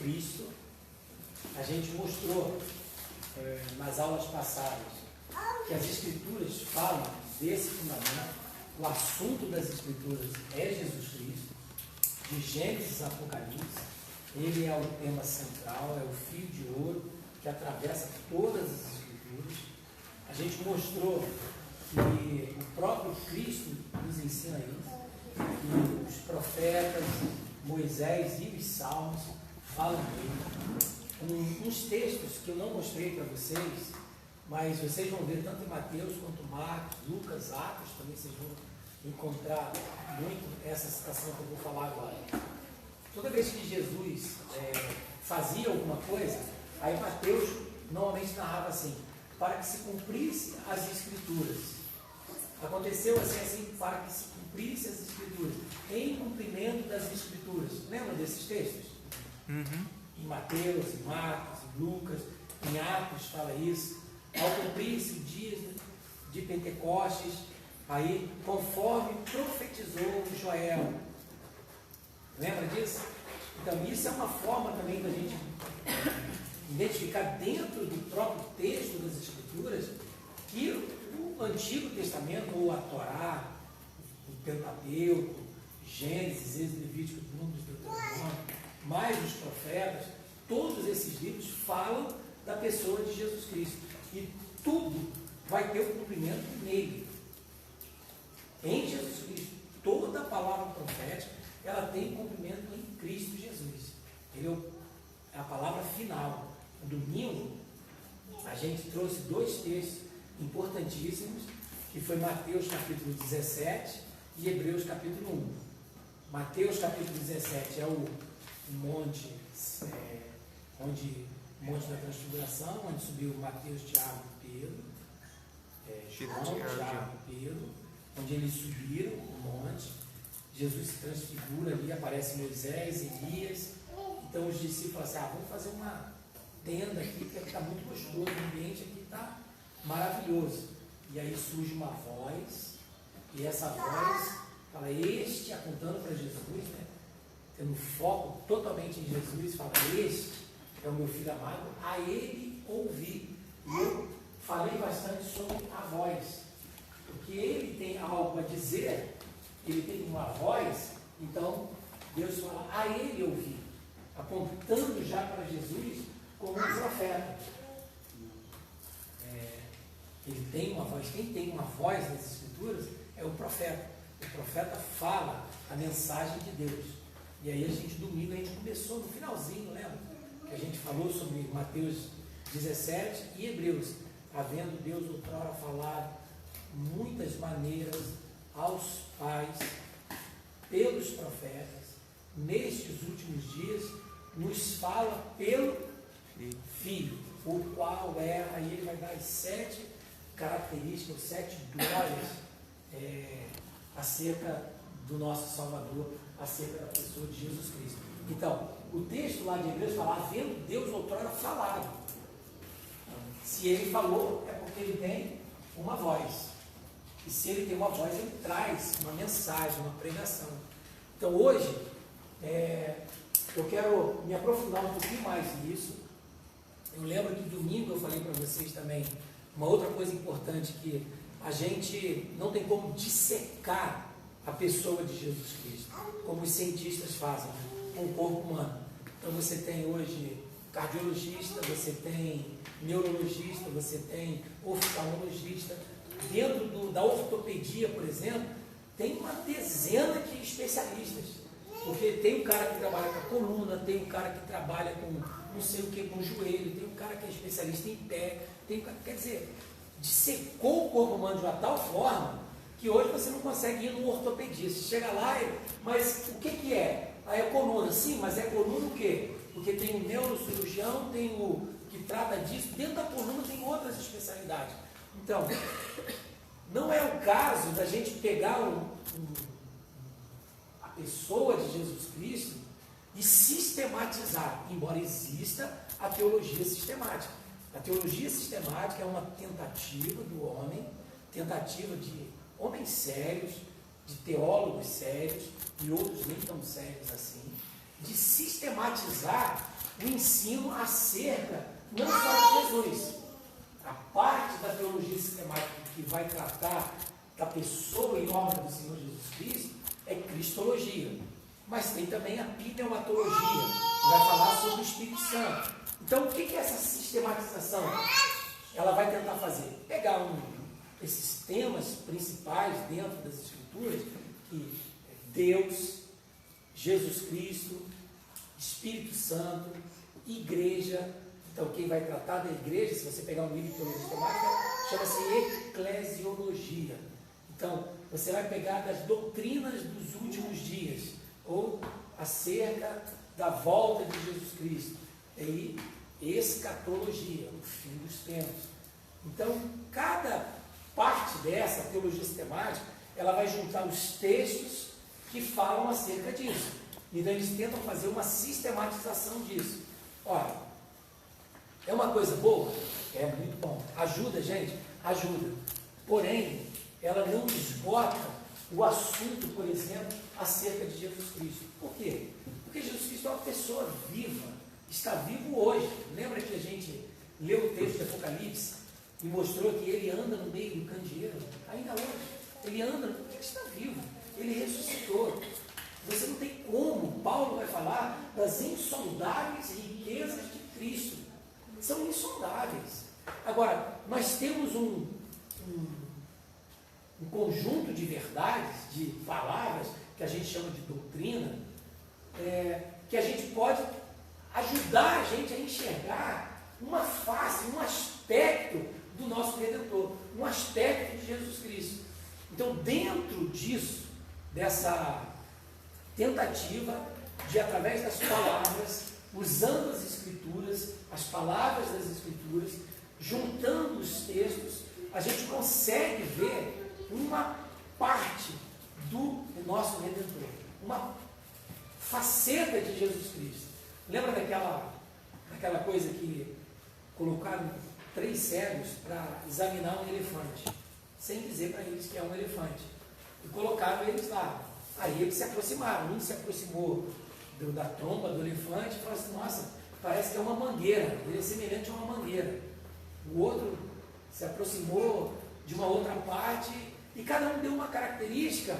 Cristo. A gente mostrou nas aulas passadas que as Escrituras falam desse fundamento. O assunto das Escrituras é Jesus Cristo, de Gênesis a Apocalipse. Ele é o tema central, é o fio de ouro que atravessa todas as Escrituras. A gente mostrou que o próprio Cristo nos ensina isso, que os profetas, Moisés e os Salmos falam dele. Uns textos que eu não mostrei para vocês, mas vocês vão ver tanto em Mateus quanto Marcos, Lucas, Atos, também vocês vão encontrar muito essa citação que eu vou falar agora. Toda vez que Jesus fazia alguma coisa, aí Mateus normalmente narrava assim, para que se cumprisse as Escrituras. Aconteceu assim, para que se cumprisse as Escrituras, em cumprimento das Escrituras. Lembra desses textos? Uhum. Em Mateus, em Marcos, em Lucas, em Atos fala isso. Ao cumprir-se o dia de Pentecostes, aí, conforme profetizou Joel. Lembra disso? Então, isso é uma forma também da gente identificar dentro do próprio texto das Escrituras que o Antigo Testamento, ou a Torá, o Pentateuco, Gênesis, Êxodo, Levítico, Números, Deuteronômio, mais os profetas, todos esses livros falam da pessoa de Jesus Cristo. E tudo vai ter o cumprimento nele. Em Jesus Cristo. Toda a palavra profética, ela tem cumprimento em Cristo Jesus. Ele é a palavra final. No domingo, a gente trouxe dois textos importantíssimos, que foi Mateus capítulo 17 e Hebreus capítulo 1. Mateus capítulo 17 é o monte, Monte da Transfiguração, onde subiu Mateus, Tiago e Pedro, João, Tiago e Pedro, onde eles subiram o monte. Jesus se transfigura ali, aparece Moisés, Elias. Então os discípulos falam assim, vamos fazer uma tenda aqui, porque está muito gostoso, o ambiente aqui está maravilhoso. E aí surge uma voz, e essa voz fala, apontando para Jesus, né? Tendo foco totalmente em Jesus, fala, este é o meu filho amado, a ele ouvi. E eu falei bastante sobre a voz, porque ele tem algo a dizer, ele tem uma voz, então Deus fala, a ele ouvi, apontando já para Jesus como um profeta. Ele tem uma voz, quem tem uma voz nas Escrituras é o profeta. O profeta fala a mensagem de Deus. E aí domingo a gente começou no finalzinho, lembra? Que a gente falou sobre Mateus 17 e Hebreus, havendo Deus outrora falado muitas maneiras aos pais, pelos profetas, nestes últimos dias, nos fala pelo Filho, o qual aí ele vai dar as 7 características, 7 glórias acerca do nosso Salvador, acerca da pessoa de Jesus Cristo. Então, o texto lá de Hebreus fala, havendo Deus outrora falado. Se ele falou, é porque ele tem uma voz. E se ele tem uma voz, ele traz uma mensagem, uma pregação. Então, hoje, eu quero me aprofundar um pouquinho mais nisso. Eu lembro que domingo eu falei para vocês também uma outra coisa importante, que a gente não tem como dissecar a pessoa de Jesus Cristo, como os cientistas fazem com o corpo humano. Então você tem hoje cardiologista, você tem neurologista, você tem oftalmologista. Dentro da ortopedia, por exemplo, tem uma dezena de especialistas. Porque tem um cara que trabalha com a coluna, tem um cara que trabalha com não sei o que, com o joelho, tem um cara que é especialista em pé, quer dizer, dissecou o corpo humano de uma tal forma que hoje você não consegue ir no ortopedista. Chega lá, mas o que é? Aí é coluna, sim, mas é coluna o quê? Porque tem o neurocirurgião, tem o que trata disso, dentro da coluna tem outras especialidades. Então, não é o caso da gente pegar a pessoa de Jesus Cristo e sistematizar, embora exista a teologia sistemática. A teologia sistemática é uma tentativa do homem, tentativa de homens sérios, de teólogos sérios, e outros nem tão sérios assim, de sistematizar o ensino acerca não só de Jesus. A parte da teologia sistemática que vai tratar da pessoa e obra do Senhor Jesus Cristo é cristologia. Mas tem também a pneumatologia, que vai falar sobre o Espírito Santo. Então, o que é essa sistematização? Ela vai tentar fazer? Pegar esses temas principais dentro das Escrituras, que é Deus, Jesus Cristo, Espírito Santo, igreja. Então, quem vai tratar da igreja, se você pegar um livro de teologia sistemática, chama-se eclesiologia. Então, você vai pegar das doutrinas dos últimos dias, ou acerca da volta de Jesus Cristo. E escatologia, o fim dos tempos. Então, cada parte dessa teologia sistemática, ela vai juntar os textos que falam acerca disso. Então, eles tentam fazer uma sistematização disso. Olha, é uma coisa boa? É muito bom. Ajuda, gente? Ajuda. Porém, ela não esgota o assunto, por exemplo, acerca de Jesus Cristo. Por quê? Porque Jesus Cristo é uma pessoa viva, está vivo hoje. Lembra que a gente leu o texto de Apocalipse e mostrou que ele anda no meio do candeeiro? Ainda hoje. Ele anda, porque ele está vivo. Ele ressuscitou. Você não tem como. Paulo vai falar das insondáveis riquezas de Cristo. São insondáveis. Agora, nós temos um conjunto de verdades, de palavras, que a gente chama de doutrina, que a gente pode ajudar a gente a enxergar uma face, um aspecto do nosso Redentor, um aspecto de Jesus Cristo. Então, dentro disso, dessa tentativa de, através das palavras, usando as Escrituras, as palavras das Escrituras, juntando os textos, a gente consegue ver uma parte do nosso Redentor, uma faceta de Jesus Cristo. Lembra daquela coisa que colocaram 3 cegos para examinar um elefante, sem dizer para eles que é um elefante, e colocaram eles lá. Aí eles se aproximaram, um se aproximou da tromba do elefante e falou assim: nossa, parece que é uma mangueira, ele é semelhante a uma mangueira. O outro se aproximou de uma outra parte e cada um deu uma característica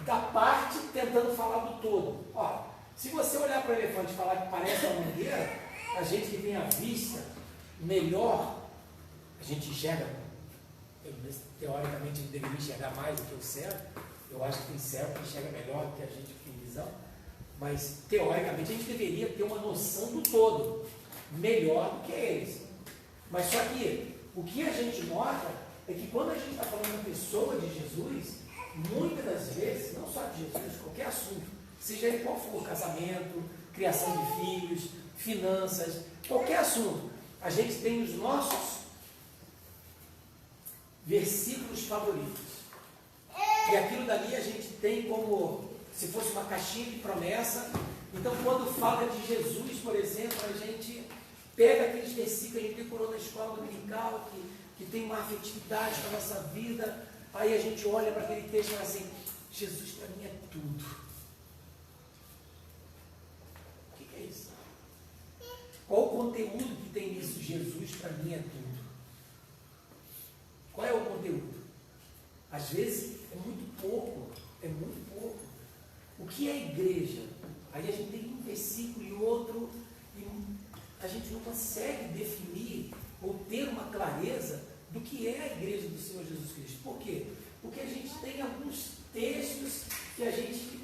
da parte tentando falar do todo. Ó, se você olhar para o elefante e falar que parece uma mangueira, a gente que tem a vista melhor, a gente enxerga, teoricamente ele deveria enxergar mais do que o cego. Eu acho que tem cego que enxerga melhor do que a gente que tem visão, mas teoricamente a gente deveria ter uma noção do todo, melhor do que eles. Mas só que o que a gente nota é que quando a gente está falando da pessoa de Jesus, muitas das vezes, não só de Jesus, qualquer assunto, seja ele qual for, casamento, criação de filhos, finanças, qualquer assunto, a gente tem os nossos versículos favoritos. E aquilo dali a gente tem como se fosse uma caixinha de promessa. Então, quando fala de Jesus, por exemplo, a gente pega aqueles versículos que a gente decorou na escola dominical, que tem uma afetividade com a nossa vida. Aí a gente olha para aquele texto e fala assim: Jesus para mim é tudo. O que é isso? Qual o conteúdo que tem nisso? Jesus para mim é tudo. Qual é o conteúdo? Às vezes é muito pouco, é muito pouco. O que é igreja? Aí a gente tem um versículo e outro, e a gente não consegue definir ou ter uma clareza do que é a igreja do Senhor Jesus Cristo. Por quê? Porque a gente tem alguns textos que a gente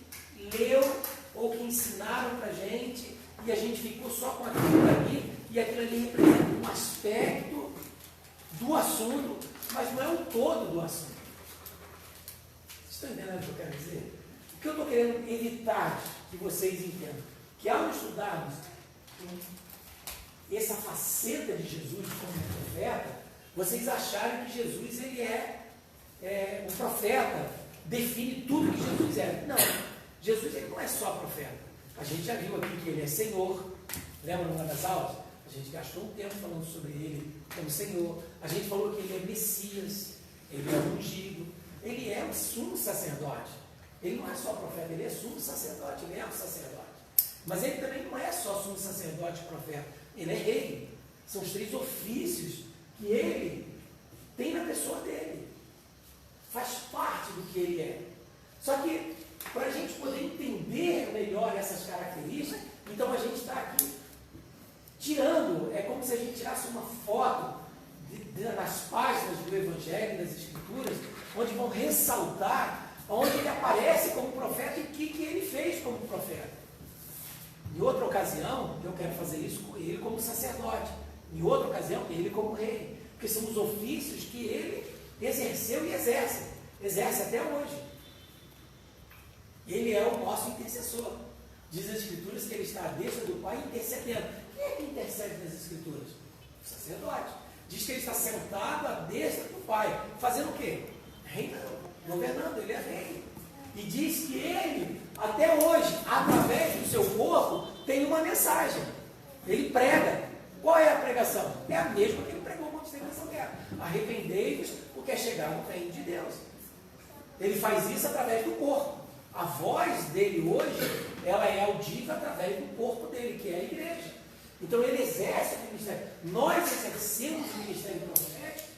leu ou que ensinaram para a gente e a gente ficou só com aquilo ali, e aquilo ali representa um aspecto do assunto, mas não é o todo do assunto. Vocês estão entendendo o que eu quero dizer? O que eu estou querendo evitar que vocês entendam? Que ao estudarmos essa faceta de Jesus como profeta, vocês acharem que Jesus ele o profeta, define tudo que Jesus é. Não, Jesus ele não é só profeta. A gente já viu aqui que ele é Senhor. Lembra numa das aulas? A gente gastou um tempo falando sobre ele como Senhor. A gente falou que ele é Messias, ele é ungido, ele é o sumo sacerdote. Ele não é só profeta, ele é sumo sacerdote, ele é o sacerdote. Mas ele também não é só sumo sacerdote e profeta, ele é rei. São os 3 ofícios que ele tem na pessoa dele. Faz parte do que ele é. Só que, para a gente poder entender melhor essas características, então a gente está aqui tirando, é como se a gente tirasse uma foto nas páginas do Evangelho, das Escrituras, onde vão ressaltar onde ele aparece como profeta e o que ele fez como profeta. Em outra ocasião, eu quero fazer isso com ele como sacerdote. Em outra ocasião, ele como rei. Porque são os ofícios que ele exerceu e exerce até hoje. Ele é o nosso intercessor. Diz as Escrituras que ele está à destra do Pai intercedendo. Quem é que intercede nas Escrituras? O sacerdote. Diz que ele está sentado à destra do Pai. Fazendo o quê? Reinando, governando, ele é rei. E diz que ele, até hoje, através do seu corpo, tem uma mensagem. Ele prega. Qual é a pregação? É a mesma que ele pregou quando esteve nessa terra. Arrependei-vos, porque é chegado o reino de Deus. Ele faz isso através do corpo. A voz dele hoje, ela é audível através do corpo dele, que é a igreja. Então ele exerce o ministério. Nós exercemos o ministério profético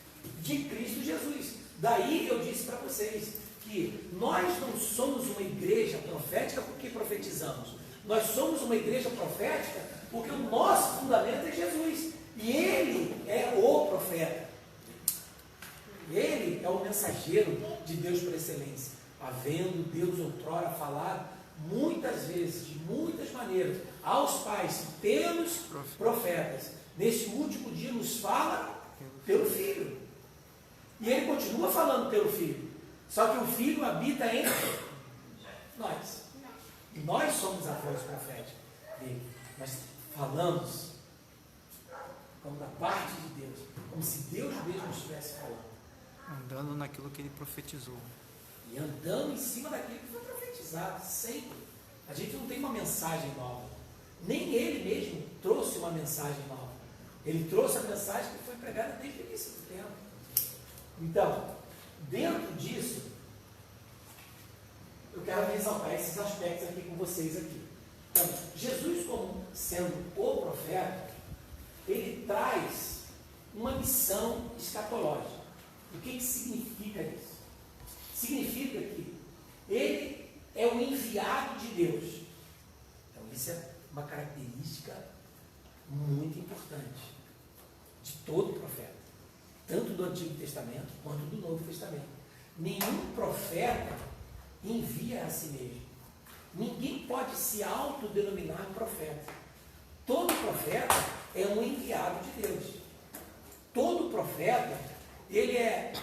de Cristo Jesus. Daí eu disse para vocês que nós não somos uma igreja profética porque profetizamos. Nós somos uma igreja profética porque o nosso fundamento é Jesus. E ele é o profeta. Ele é o mensageiro de Deus por excelência. Havendo Deus outrora falado muitas vezes, de muitas maneiras, aos pais pelos profetas. Neste último dia nos fala pelo Filho. E ele continua falando pelo Filho. Só que o Filho habita em nós. E nós somos a voz profética dele. Nós falamos como da parte de Deus, como se Deus mesmo estivesse falando. Andando naquilo que ele profetizou. E andando em cima daquilo que foi profetizado, sempre. A gente não tem uma mensagem nova. Nem ele mesmo trouxe uma mensagem nova. Ele trouxe a mensagem que foi pregada desde o início do tempo. Então, dentro disso, eu quero ressaltar esses aspectos aqui com vocês aqui. Então, Jesus, como sendo o profeta, ele traz uma missão escatológica. O que significa isso? Significa que ele é o enviado de Deus. Então, isso é uma característica muito importante de todo profeta, tanto do Antigo Testamento quanto do Novo Testamento. Nenhum profeta envia a si mesmo. Ninguém pode se autodenominar profeta. Todo profeta é um enviado de Deus. Todo profeta, ele é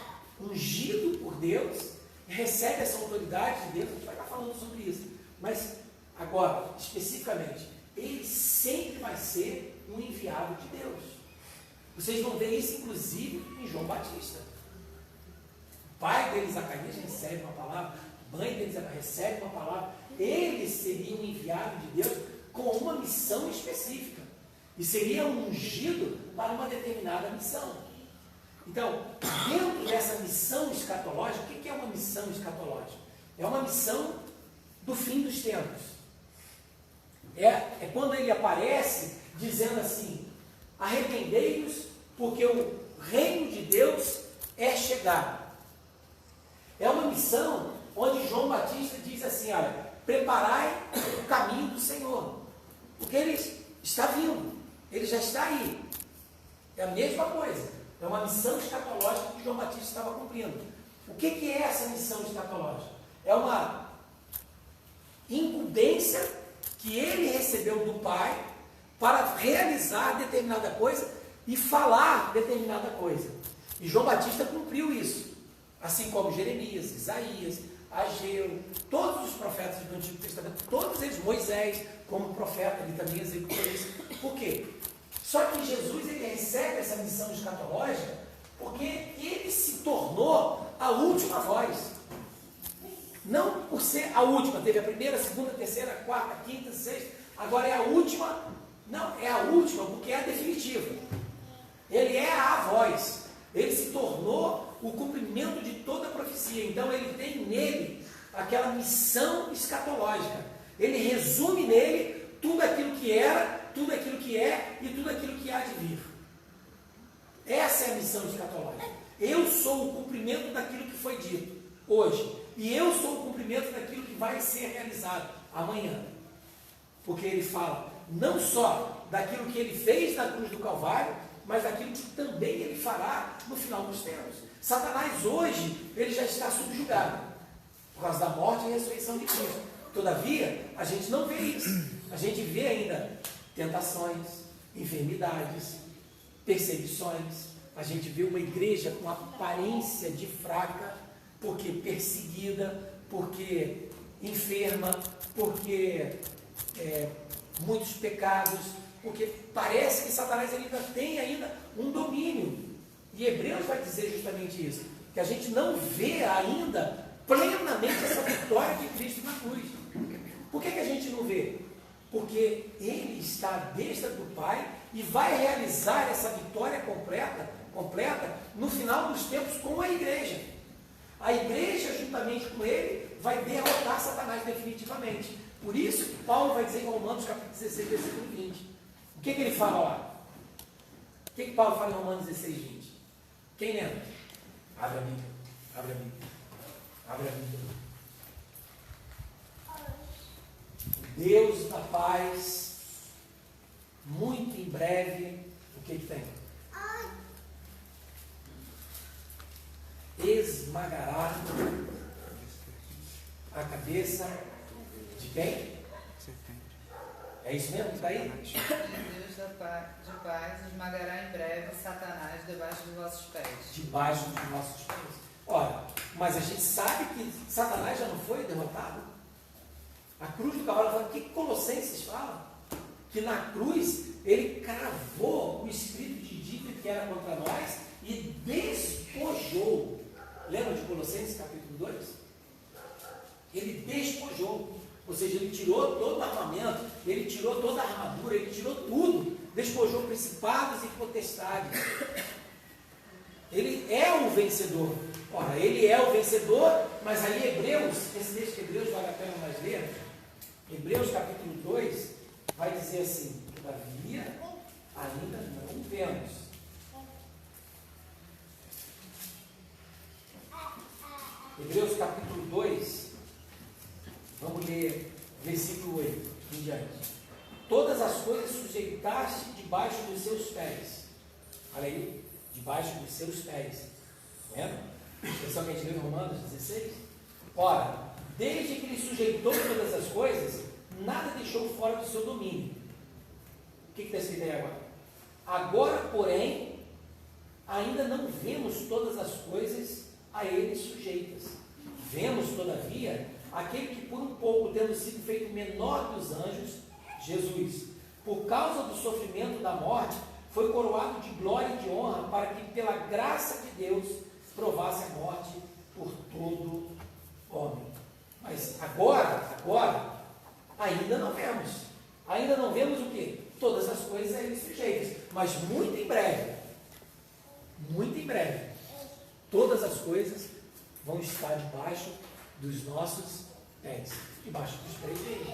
ungido por Deus, recebe essa autoridade de Deus. A gente vai estar falando sobre isso. Mas, agora, especificamente, ele sempre vai ser um enviado de Deus. Vocês vão ver isso, inclusive, em João Batista. O pai dele, Zacarias, recebe uma palavra. A mãe dele, recebe uma palavra. Ele seria um enviado de Deus com uma missão específica. E seria ungido para uma determinada missão. Então, dentro dessa missão escatológica, o que é uma missão escatológica? É uma missão do fim dos tempos. É quando ele aparece dizendo assim: arrependei-vos, porque o reino de Deus é chegado. É uma missão onde João Batista diz assim: olha, preparai o caminho do Senhor, porque ele está vindo, ele já está aí. É a mesma coisa. É uma missão escatológica que João Batista estava cumprindo. O que é essa missão escatológica? É uma incumbência que ele recebeu do Pai para realizar determinada coisa e falar determinada coisa. E João Batista cumpriu isso. Assim como Jeremias, Isaías, Ageu, todos os profetas do Antigo Testamento, todos eles, Moisés, como profeta, ele também executou isso. Por quê? Só que Jesus, ele recebe essa missão escatológica porque ele se tornou a última voz. Não por ser a última, teve a primeira, a segunda, a terceira, a quarta, a quinta, a sexta, agora é a última. Não, é a última porque é a definitiva. Ele é a voz. Ele se tornou o cumprimento de toda a profecia. Então ele tem nele aquela missão escatológica. Ele resume nele tudo aquilo que era, tudo aquilo que é e tudo aquilo que há de vir. Essa é a missão escatológica. Eu sou o cumprimento daquilo que foi dito hoje. E eu sou o cumprimento daquilo que vai ser realizado amanhã. Porque ele fala não só daquilo que ele fez na cruz do Calvário, mas daquilo que também ele fará no final dos tempos. Satanás hoje, ele já está subjugado, por causa da morte e ressurreição de Cristo. Todavia, a gente não vê isso. A gente vê ainda tentações, enfermidades, perseguições. A gente vê uma igreja com aparência de fraca, porque perseguida, porque enferma, porque muitos pecados, porque parece que Satanás ainda tem um domínio. E Hebreus vai dizer justamente isso, que a gente não vê ainda plenamente essa vitória de Cristo na cruz. Por que a gente não vê? Porque ele está à destra do Pai e vai realizar essa vitória completa no final dos tempos com a igreja. A igreja, juntamente com ele, vai derrotar Satanás definitivamente. Por isso que Paulo vai dizer em Romanos capítulo 16, versículo 20. O que ele fala lá? O que Paulo fala em Romanos 16, 20? Quem lembra? Abre a Bíblia. Abre a Bíblia. Abre a Bíblia. O Deus da paz, muito em breve, o que tem? Esmagará a cabeça de quem? É isso mesmo que está aí? Deus de paz esmagará em breve Satanás debaixo dos vossos pés. Debaixo dos nossos pés. Ora, mas a gente sabe que Satanás já não foi derrotado. A cruz do cavalo fala, o que Colossenses fala? Que na cruz ele cravou o espírito de dívida que era contra nós e despojou. Lembra de Colossenses capítulo 2? Ele despojou. Ou seja, ele tirou todo o armamento, ele tirou toda a armadura, ele tirou tudo, despojou principados e potestades. Ele é o vencedor. Ora, ele é o vencedor, mas aí Hebreus, esse texto de Hebreus vale a pena mais ler. Hebreus capítulo 2 vai dizer assim: todavia ainda não vemos. Hebreus capítulo 2, vamos ler versículo 8 em diante. Todas as coisas sujeitaste debaixo dos seus pés. Olha aí, debaixo dos seus pés. Lembra? Especialmente em Romanos 16. Ora, desde que ele sujeitou todas as coisas, nada deixou fora do seu domínio. O que está escrito aí agora? Agora, porém, ainda não vemos todas as coisas a ele sujeitas. Vemos, todavia, aquele que por um pouco, tendo sido feito menor dos anjos, Jesus, por causa do sofrimento da morte, foi coroado de glória e de honra, para que pela graça de Deus provasse a morte por todo homem. Mas agora, ainda não vemos. Ainda não vemos o quê? Todas as coisas a ele sujeitas. Mas muito em breve, todas as coisas vão estar debaixo dos nossos pés. Debaixo dos pés dele.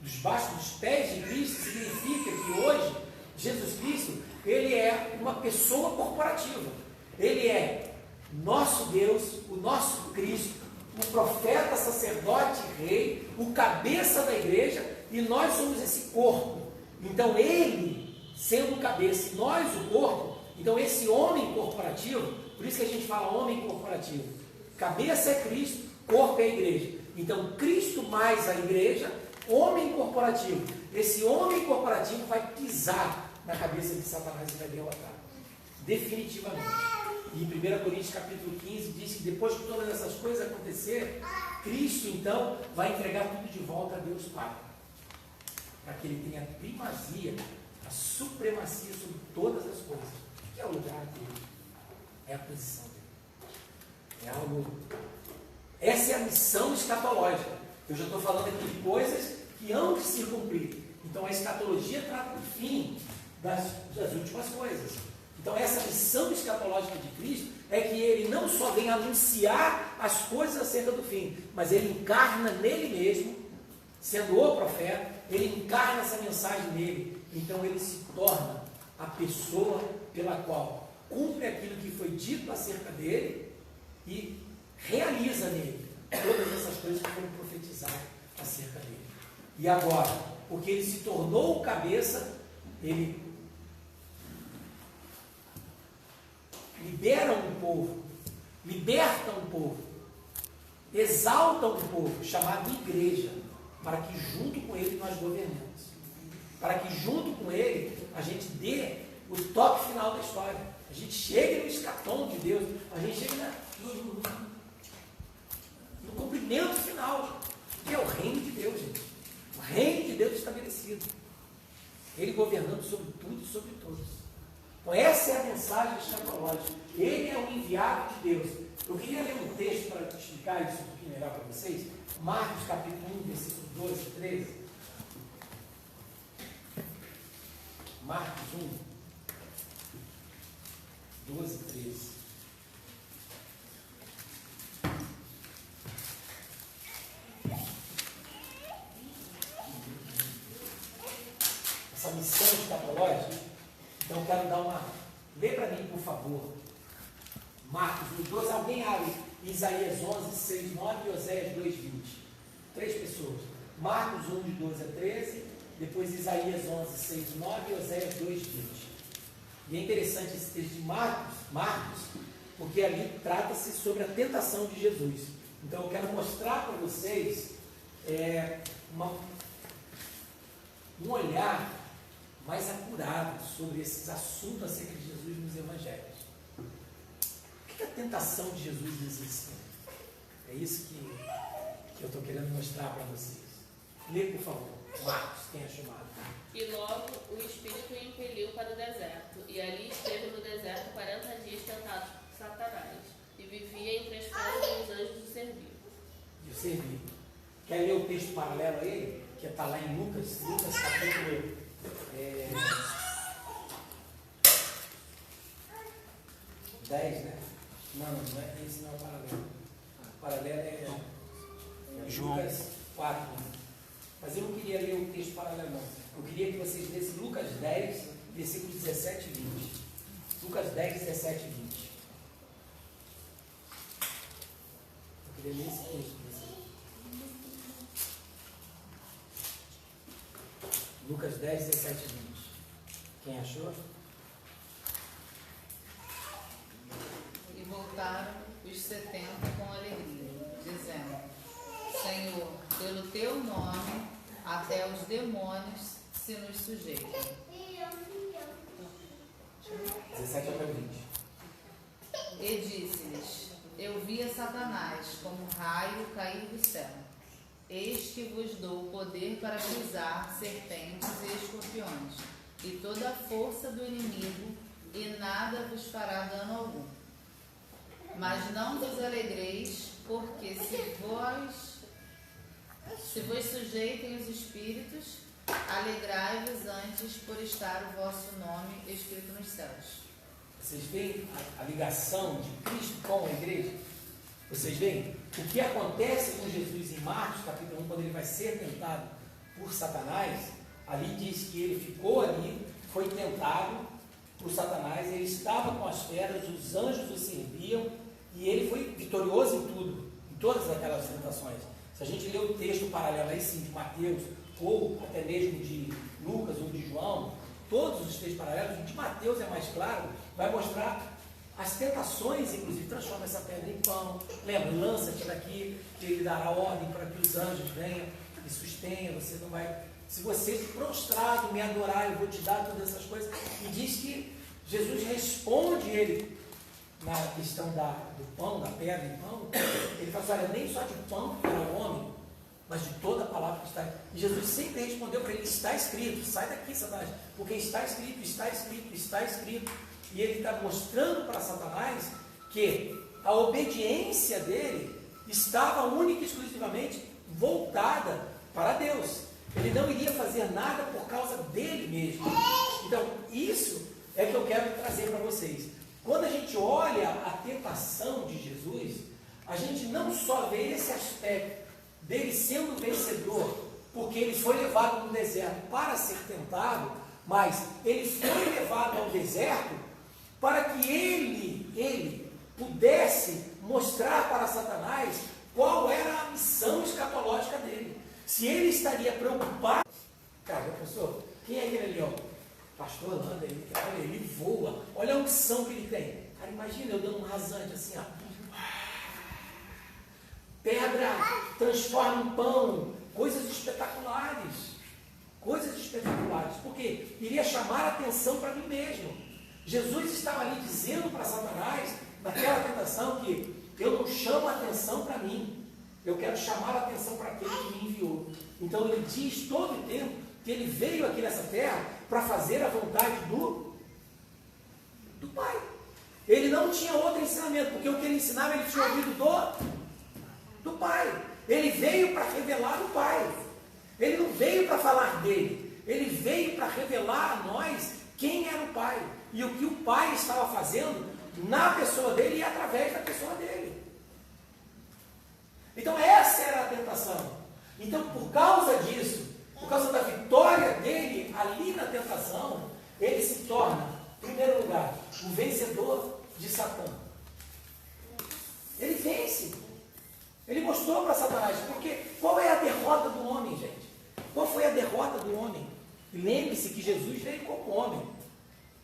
Debaixo dos pés de Cristo significa que hoje, Jesus Cristo, ele é uma pessoa corporativa. Ele é nosso Deus, o nosso Cristo, o profeta, sacerdote, rei, o cabeça da igreja, e nós somos esse corpo. Então ele, sendo o cabeça, e nós o corpo, então esse homem corporativo, por isso que a gente fala homem corporativo, cabeça é Cristo, corpo é a igreja. Então Cristo mais a igreja, homem corporativo. Esse homem corporativo vai pisar na cabeça de Satanás e vai derrotar, definitivamente. E em 1 Coríntios capítulo 15 diz que depois que todas essas coisas acontecerem, Cristo então vai entregar tudo de volta a Deus Pai, para que ele tenha a primazia, a supremacia sobre todas as coisas. O que é o lugar dele? É a posição dele. É algo. Essa é a missão escatológica. Eu já estou falando aqui de coisas que hão de se cumprir. Então a escatologia trata do fim das últimas coisas. Então essa missão escatológica de Cristo é que ele não só vem anunciar as coisas acerca do fim, mas ele encarna nele mesmo, sendo o profeta, ele encarna essa mensagem nele. Então ele se torna a pessoa pela qual cumpre aquilo que foi dito acerca dele e realiza nele todas essas coisas que foram profetizadas acerca dele. E agora, porque ele se tornou o cabeça, ele libera um povo, liberta um povo, exalta um povo, chamado igreja, para que junto com ele nós governemos. Para que junto com ele a gente dê o toque final da história. A gente chegue no escatom de Deus, a gente chegue no cumprimento final, que é o reino de Deus, gente. O reino de Deus estabelecido. Ele governando sobre tudo e sobre todos. Então essa é a mensagem escatológica. Ele é o enviado de Deus. Eu queria ler um texto para explicar isso um pouquinho melhor para vocês. Marcos capítulo 1, versículo 12 e 13. Marcos 1, 12 e 13. Essa missão escatológica, então eu quero dar uma... Lê para mim, por favor. Marcos 1, 12. Alguém abre Isaías 11, 6, 9 e Oséias 2, 20. 3 pessoas. Marcos 1, de 12 a 13. Depois Isaías 11, 6, 9 e Oséias 2, 20. E é interessante esse texto de Marcos, porque ali trata-se sobre a tentação de Jesus. Então eu quero mostrar para vocês um olhar mais acurado sobre esses assuntos acerca de Jesus nos Evangelhos. O que a tentação de Jesus nos ensina? É isso que eu estou querendo mostrar para vocês. Lê, por favor. Marcos, quem é chamado? E logo o Espírito o impeliu para o deserto, e ali esteve no deserto 40 dias tentado por Satanás, e vivia entre as casas dos anjos do serviu. De servir. Quer ler o texto paralelo a ele? Que está lá em Lucas capítulo 10, né? Não é, esse não é o paralelo. O paralelo é João. Lucas 4. Né? Mas eu não queria ler o texto paralelo, não. Eu queria que vocês lessem Lucas 10, versículos 17 e 20. Lucas 10, 17 e 20. Eu queria ler esse texto para vocês. Lucas 10, 17 e 20. Quem achou? E voltaram os 70 com alegria, dizendo: Senhor, pelo teu nome, até os demônios se nos sujeitam. 17 até 20. E disse-lhes: Eu via Satanás como raio cair do céu. Eis que vos dou poder para pisar serpentes e escorpiões, e toda a força do inimigo, e nada vos fará dano algum. Mas não vos alegreis, porque se vos sujeitem os espíritos, alegrai-vos antes por estar o vosso nome escrito nos céus. Vocês veem a ligação de Cristo com a igreja? Vocês veem o que acontece com Jesus em Marcos capítulo 1, quando ele vai ser tentado por Satanás. Ali diz que ele ficou ali, foi tentado por Satanás, ele estava com as feras, os anjos o serviam, e ele foi vitorioso em tudo, em todas aquelas tentações. Se a gente ler o texto paralelo aí sim de Mateus, ou até mesmo de Lucas ou de João, todos os textos paralelos, o de Mateus é mais claro, vai mostrar as tentações, inclusive, transforma essa pedra em pão. Lembra, lança-te daqui, que ele dará ordem para que os anjos venham e sustenham, você não vai... Se você prostrado me adorar, eu vou te dar todas essas coisas. E diz que Jesus responde ele na questão do pão, da pedra em pão. Ele fala assim, olha, nem só de pão para o homem, mas de toda a palavra que está. E Jesus sempre respondeu para ele, está escrito, sai daqui, Satanás, porque está escrito, está escrito, está escrito. E ele está mostrando para Satanás que a obediência dele estava única e exclusivamente voltada para Deus. Ele não iria fazer nada por causa dele mesmo. Então, isso é que eu quero trazer para vocês. Quando a gente olha a tentação de Jesus, a gente não só vê esse aspecto dele sendo vencedor porque ele foi levado no deserto para ser tentado, mas ele foi levado ao deserto para que ele pudesse mostrar para Satanás qual era a missão escatológica dele. Se ele estaria preocupado... Cara, professor, quem é aquele ali, ó? Pastor Landa, ele voa. Olha a unção que ele tem. Cara, imagina eu dando um rasante assim, ó. Pedra transforma em pão. Coisas espetaculares. Coisas espetaculares. Porque iria chamar a atenção para mim mesmo. Jesus estava ali dizendo para Satanás, naquela tentação, que eu não chamo a atenção para mim. Eu quero chamar a atenção para aquele que me enviou. Então ele diz todo o tempo que ele veio aqui nessa terra para fazer a vontade do Pai. Ele não tinha outro ensinamento, porque o que ele ensinava ele tinha ouvido do Pai. Ele veio para revelar o Pai. Ele não veio para falar dele. Ele veio para revelar a nós quem era o Pai e o que o Pai estava fazendo na pessoa dele e através da pessoa dele. Então essa era a tentação. Então por causa disso, por causa da vitória dele ali na tentação, ele se torna, em primeiro lugar, o vencedor de Satã. Ele vence. Ele mostrou para Satanás, porque qual é a derrota do homem, gente? Qual foi a derrota do homem? E lembre-se que Jesus veio como homem.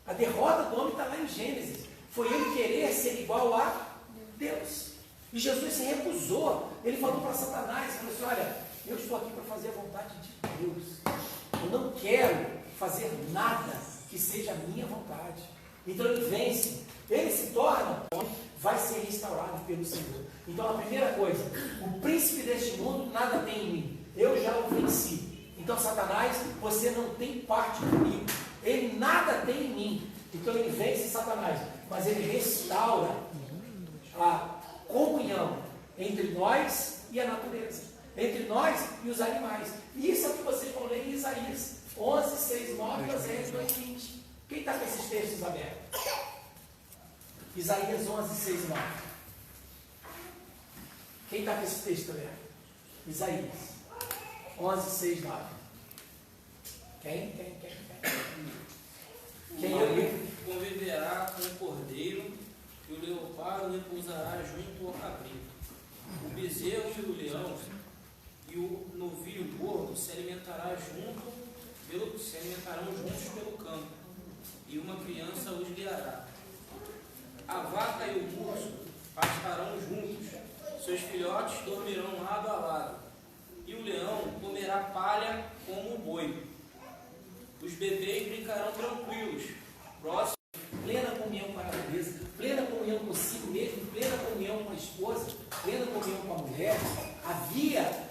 A derrota do homem está lá em Gênesis. Foi ele querer ser igual a Deus. E Jesus se recusou. Ele falou para Satanás, falou assim, olha, eu estou aqui para fazer a vontade de Deus. Eu não quero fazer nada que seja a minha vontade. Então ele vence. Ele se torna, vai ser restaurado pelo Senhor. Então a primeira coisa, o príncipe deste mundo nada tem em mim. Eu já o venci. Então Satanás, você não tem parte comigo. Ele nada tem em mim. Então ele vence Satanás. Mas ele restaura a comunhão entre nós e a natureza. Entre nós e os animais. E isso é o que vocês vão ler em Isaías 11, 6, 9, Oséias 2, 20. Quem está com esses textos abertos? Isaías 11, 6, 9. Quem está com esse texto aberto? Isaías 11, 6, 9. Quem? Quem conviverá com o cordeiro e o leopardo repousará junto ao cabrito. O bezerro e o leão e o novilho gordo se alimentarão juntos pelo campo, e uma criança os guiará. A vaca e o urso pastarão juntos, seus filhotes dormirão lado a lado, e o leão comerá palha como o boi. Os bebês brincarão tranquilos, próximos. Plena comunhão com a natureza, plena comunhão consigo mesmo, plena comunhão com a esposa, plena comunhão com a mulher. Havia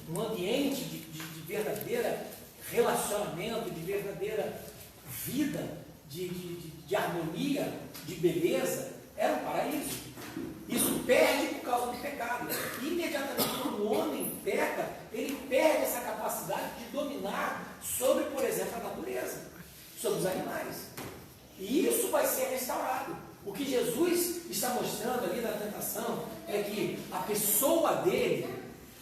um ambiente de verdadeira relacionamento, de verdadeira vida, de harmonia, de beleza. Era um paraíso. Isso perde por causa do pecado. Imediatamente quando o homem peca, ele perde essa capacidade de dominar sobre, por exemplo, a natureza, sobre os animais. E isso vai ser restaurado. O que Jesus está mostrando ali na tentação é que a pessoa dele,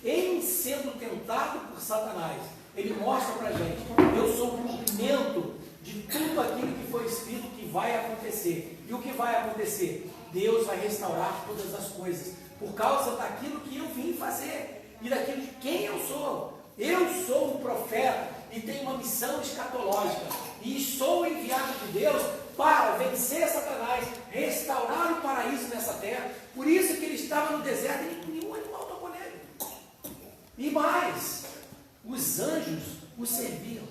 em sendo tentado por Satanás, ele mostra para a gente, eu sou o cumprimento de tudo aquilo que foi escrito que vai acontecer. E o que vai acontecer? Deus vai restaurar todas as coisas, por causa daquilo que eu vim fazer, e daquilo de quem eu sou. Eu sou um profeta, e tenho uma missão escatológica, e sou enviado de Deus para vencer Satanás, restaurar o paraíso nessa terra. Por isso que ele estava no deserto e nenhum animal tocou nele. E mais, os anjos o serviam.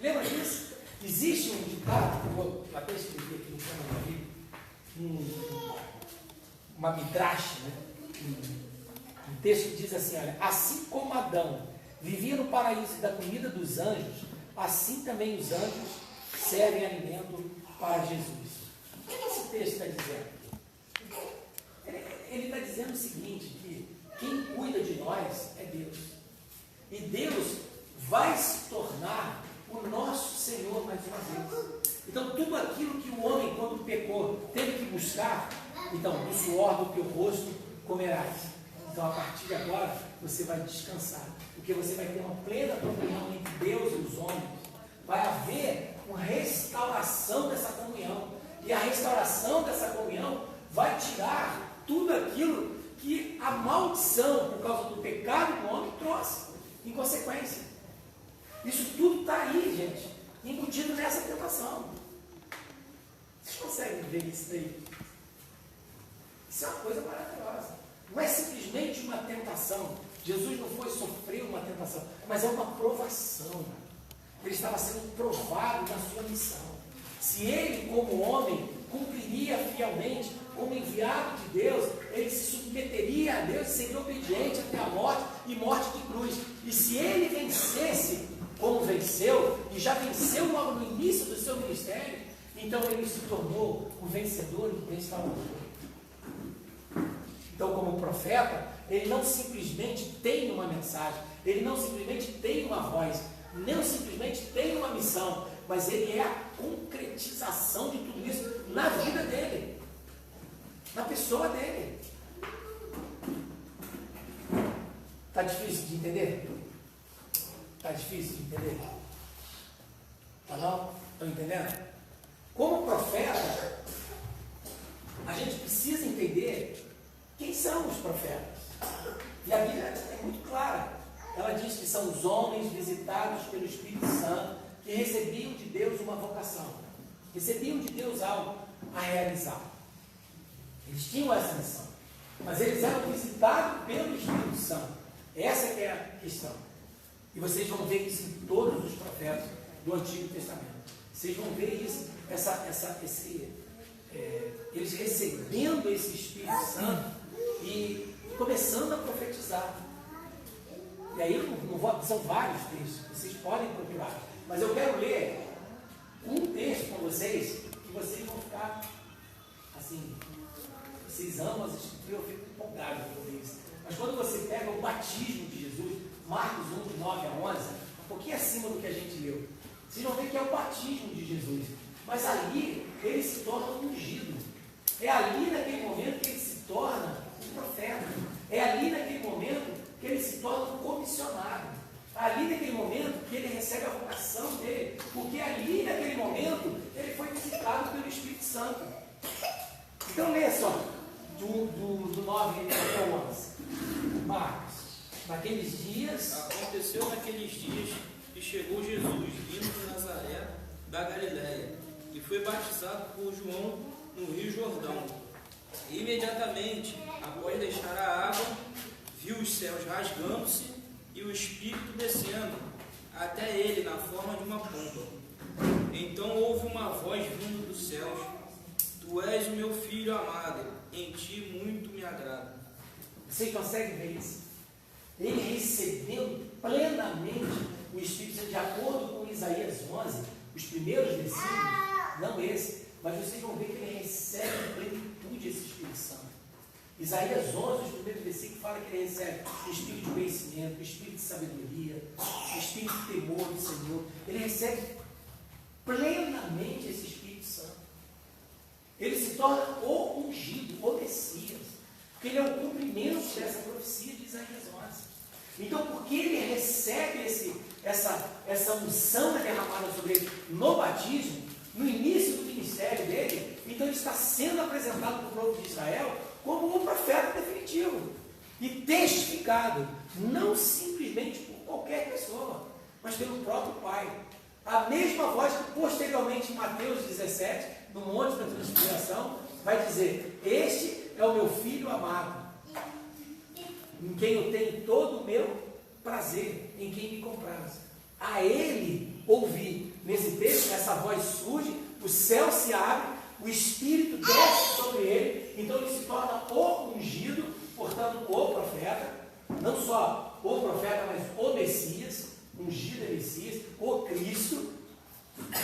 Lembra disso? Existe um ditado, vou até escrever aqui no canal da Bíblia, uma midrash, né? Um texto que diz assim, olha, assim como Adão vivia no paraíso da comida dos anjos, assim também os anjos servem alimento para Jesus. O que esse texto está dizendo? Ele está dizendo o seguinte, que quem cuida de nós é Deus. E Deus vai se tornar o nosso Senhor mais uma vez. Então tudo aquilo que o homem, quando pecou, teve que buscar, então, do suor do teu rosto comerás. Então, a partir de agora, você vai descansar, porque você vai ter uma plena comunhão entre Deus e os homens. Vai haver uma restauração dessa comunhão. E a restauração dessa comunhão vai tirar tudo aquilo que a maldição, por causa do pecado do homem, trouxe, em consequência. Isso tudo está aí, gente, embutido nessa tentação. Vocês conseguem ver isso daí? Isso é uma coisa maravilhosa. Não é simplesmente uma tentação. Jesus não foi sofrer uma tentação, mas é uma provação. Ele estava sendo provado na sua missão. Se ele, como homem, cumpriria fielmente, como enviado de Deus, ele se submeteria a Deus e seria obediente até a morte e morte de cruz. E se ele vencesse, como venceu, e já venceu logo no início do seu ministério, então ele se tornou o vencedor e o restaurador. Então, como profeta, ele não simplesmente tem uma mensagem, ele não simplesmente tem uma voz, não simplesmente tem uma missão, mas ele é a concretização de tudo isso na vida dele, na pessoa dele. Está difícil de entender? Está difícil de entender? Tá não? Estão entendendo? Como profeta, a gente precisa entender quem são os profetas. E a Bíblia é muito clara. Ela diz que são os homens visitados pelo Espírito Santo que recebiam de Deus uma vocação. Recebiam de Deus algo a realizar. Eles tinham essa missão. Mas eles eram visitados pelo Espírito Santo. Essa que é a questão. E vocês vão ver isso em todos os profetas do Antigo Testamento. Vocês vão ver isso, eles recebendo esse Espírito Santo e começando a profetizar. E aí, são vários textos, vocês podem procurar. Mas eu quero ler um texto com vocês, que vocês vão ficar assim, vocês amam as Escrituras, eu fico empolgado com isso. Mas quando você pega o batismo de Jesus, Marcos 1, de 9 a 11, um pouquinho acima do que a gente leu, vocês vão ver que é o batismo de Jesus. Mas ali, ele se torna um ungido. É ali naquele momento que ele se torna um profeta. É ali naquele momento que ele se torna um comissionado. É ali naquele momento que ele recebe a vocação dele. Porque ali naquele momento ele foi visitado pelo Espírito Santo. Então leia só, do 9 até o 11. Marcos. Naqueles dias. Aconteceu naqueles dias que chegou Jesus, vindo de Nazaré, da Galiléia, e foi batizado por João no Rio Jordão. E imediatamente, após deixar a água, viu os céus rasgando-se e o Espírito descendo até ele na forma de uma pomba. Então houve uma voz vindo dos céus: Tu és o meu filho amado, em ti muito me agrado. Vocês conseguem ver isso? Ele recebeu plenamente o Espírito Santo, de acordo com Isaías 11, os primeiros versículos, não esse, mas vocês vão ver que ele recebe em plenitude esse Espírito Santo. Isaías 11, os primeiros versículos, fala que ele recebe o Espírito de conhecimento, o Espírito de sabedoria, o Espírito de temor do Senhor. Ele recebe plenamente esse Espírito Santo. Ele se torna o ungido, o Messias, porque ele é o cumprimento dessa profecia de Isaías 11. Então, porque ele recebe essa unção derramada sobre ele no batismo, no início do ministério dele, então ele está sendo apresentado para o povo de Israel como um profeta definitivo e testificado, não simplesmente por qualquer pessoa, mas pelo próprio Pai. A mesma voz que posteriormente em Mateus 17, no Monte da Transfiguração, vai dizer: Este é o meu Filho amado, em quem eu tenho todo o meu prazer, em quem me compraz. A ele ouvi. Nesse texto, essa voz surge, o céu se abre, o Espírito desce sobre ele, então ele se torna o ungido, portanto o profeta, não só o profeta, mas o Messias, ungido é Messias, o Cristo.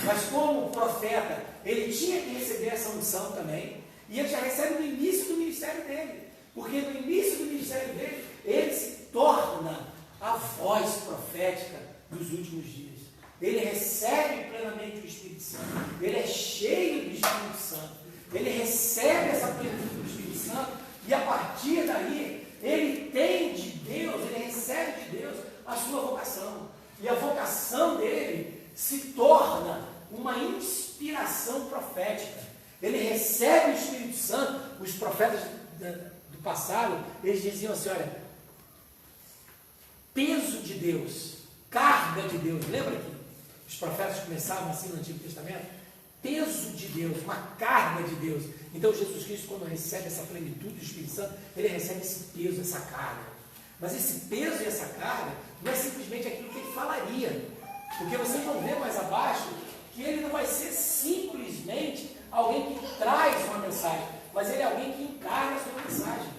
Mas como profeta, ele tinha que receber essa unção também, e ele já recebe no início do ministério dele, porque no início do ministério dele, ele se torna a voz profética dos últimos dias. Ele recebe plenamente o Espírito Santo, ele é cheio do Espírito Santo, ele recebe essa plenitude do Espírito Santo E a partir daí, ele tem de Deus, ele recebe de Deus a sua vocação. E a vocação dele se torna uma inspiração profética. Ele recebe o Espírito Santo. Os profetas do passado, eles diziam assim, olha, peso de Deus, carga de Deus. Lembra que os profetas começavam assim no Antigo Testamento? Peso de Deus, uma carga de Deus. Então Jesus Cristo, quando recebe essa plenitude do Espírito Santo, ele recebe esse peso, essa carga. Mas esse peso e essa carga não é simplesmente aquilo que ele falaria. Porque vocês vão ver mais abaixo que ele não vai ser simplesmente alguém que traz uma mensagem, mas ele é alguém que encarna a sua mensagem.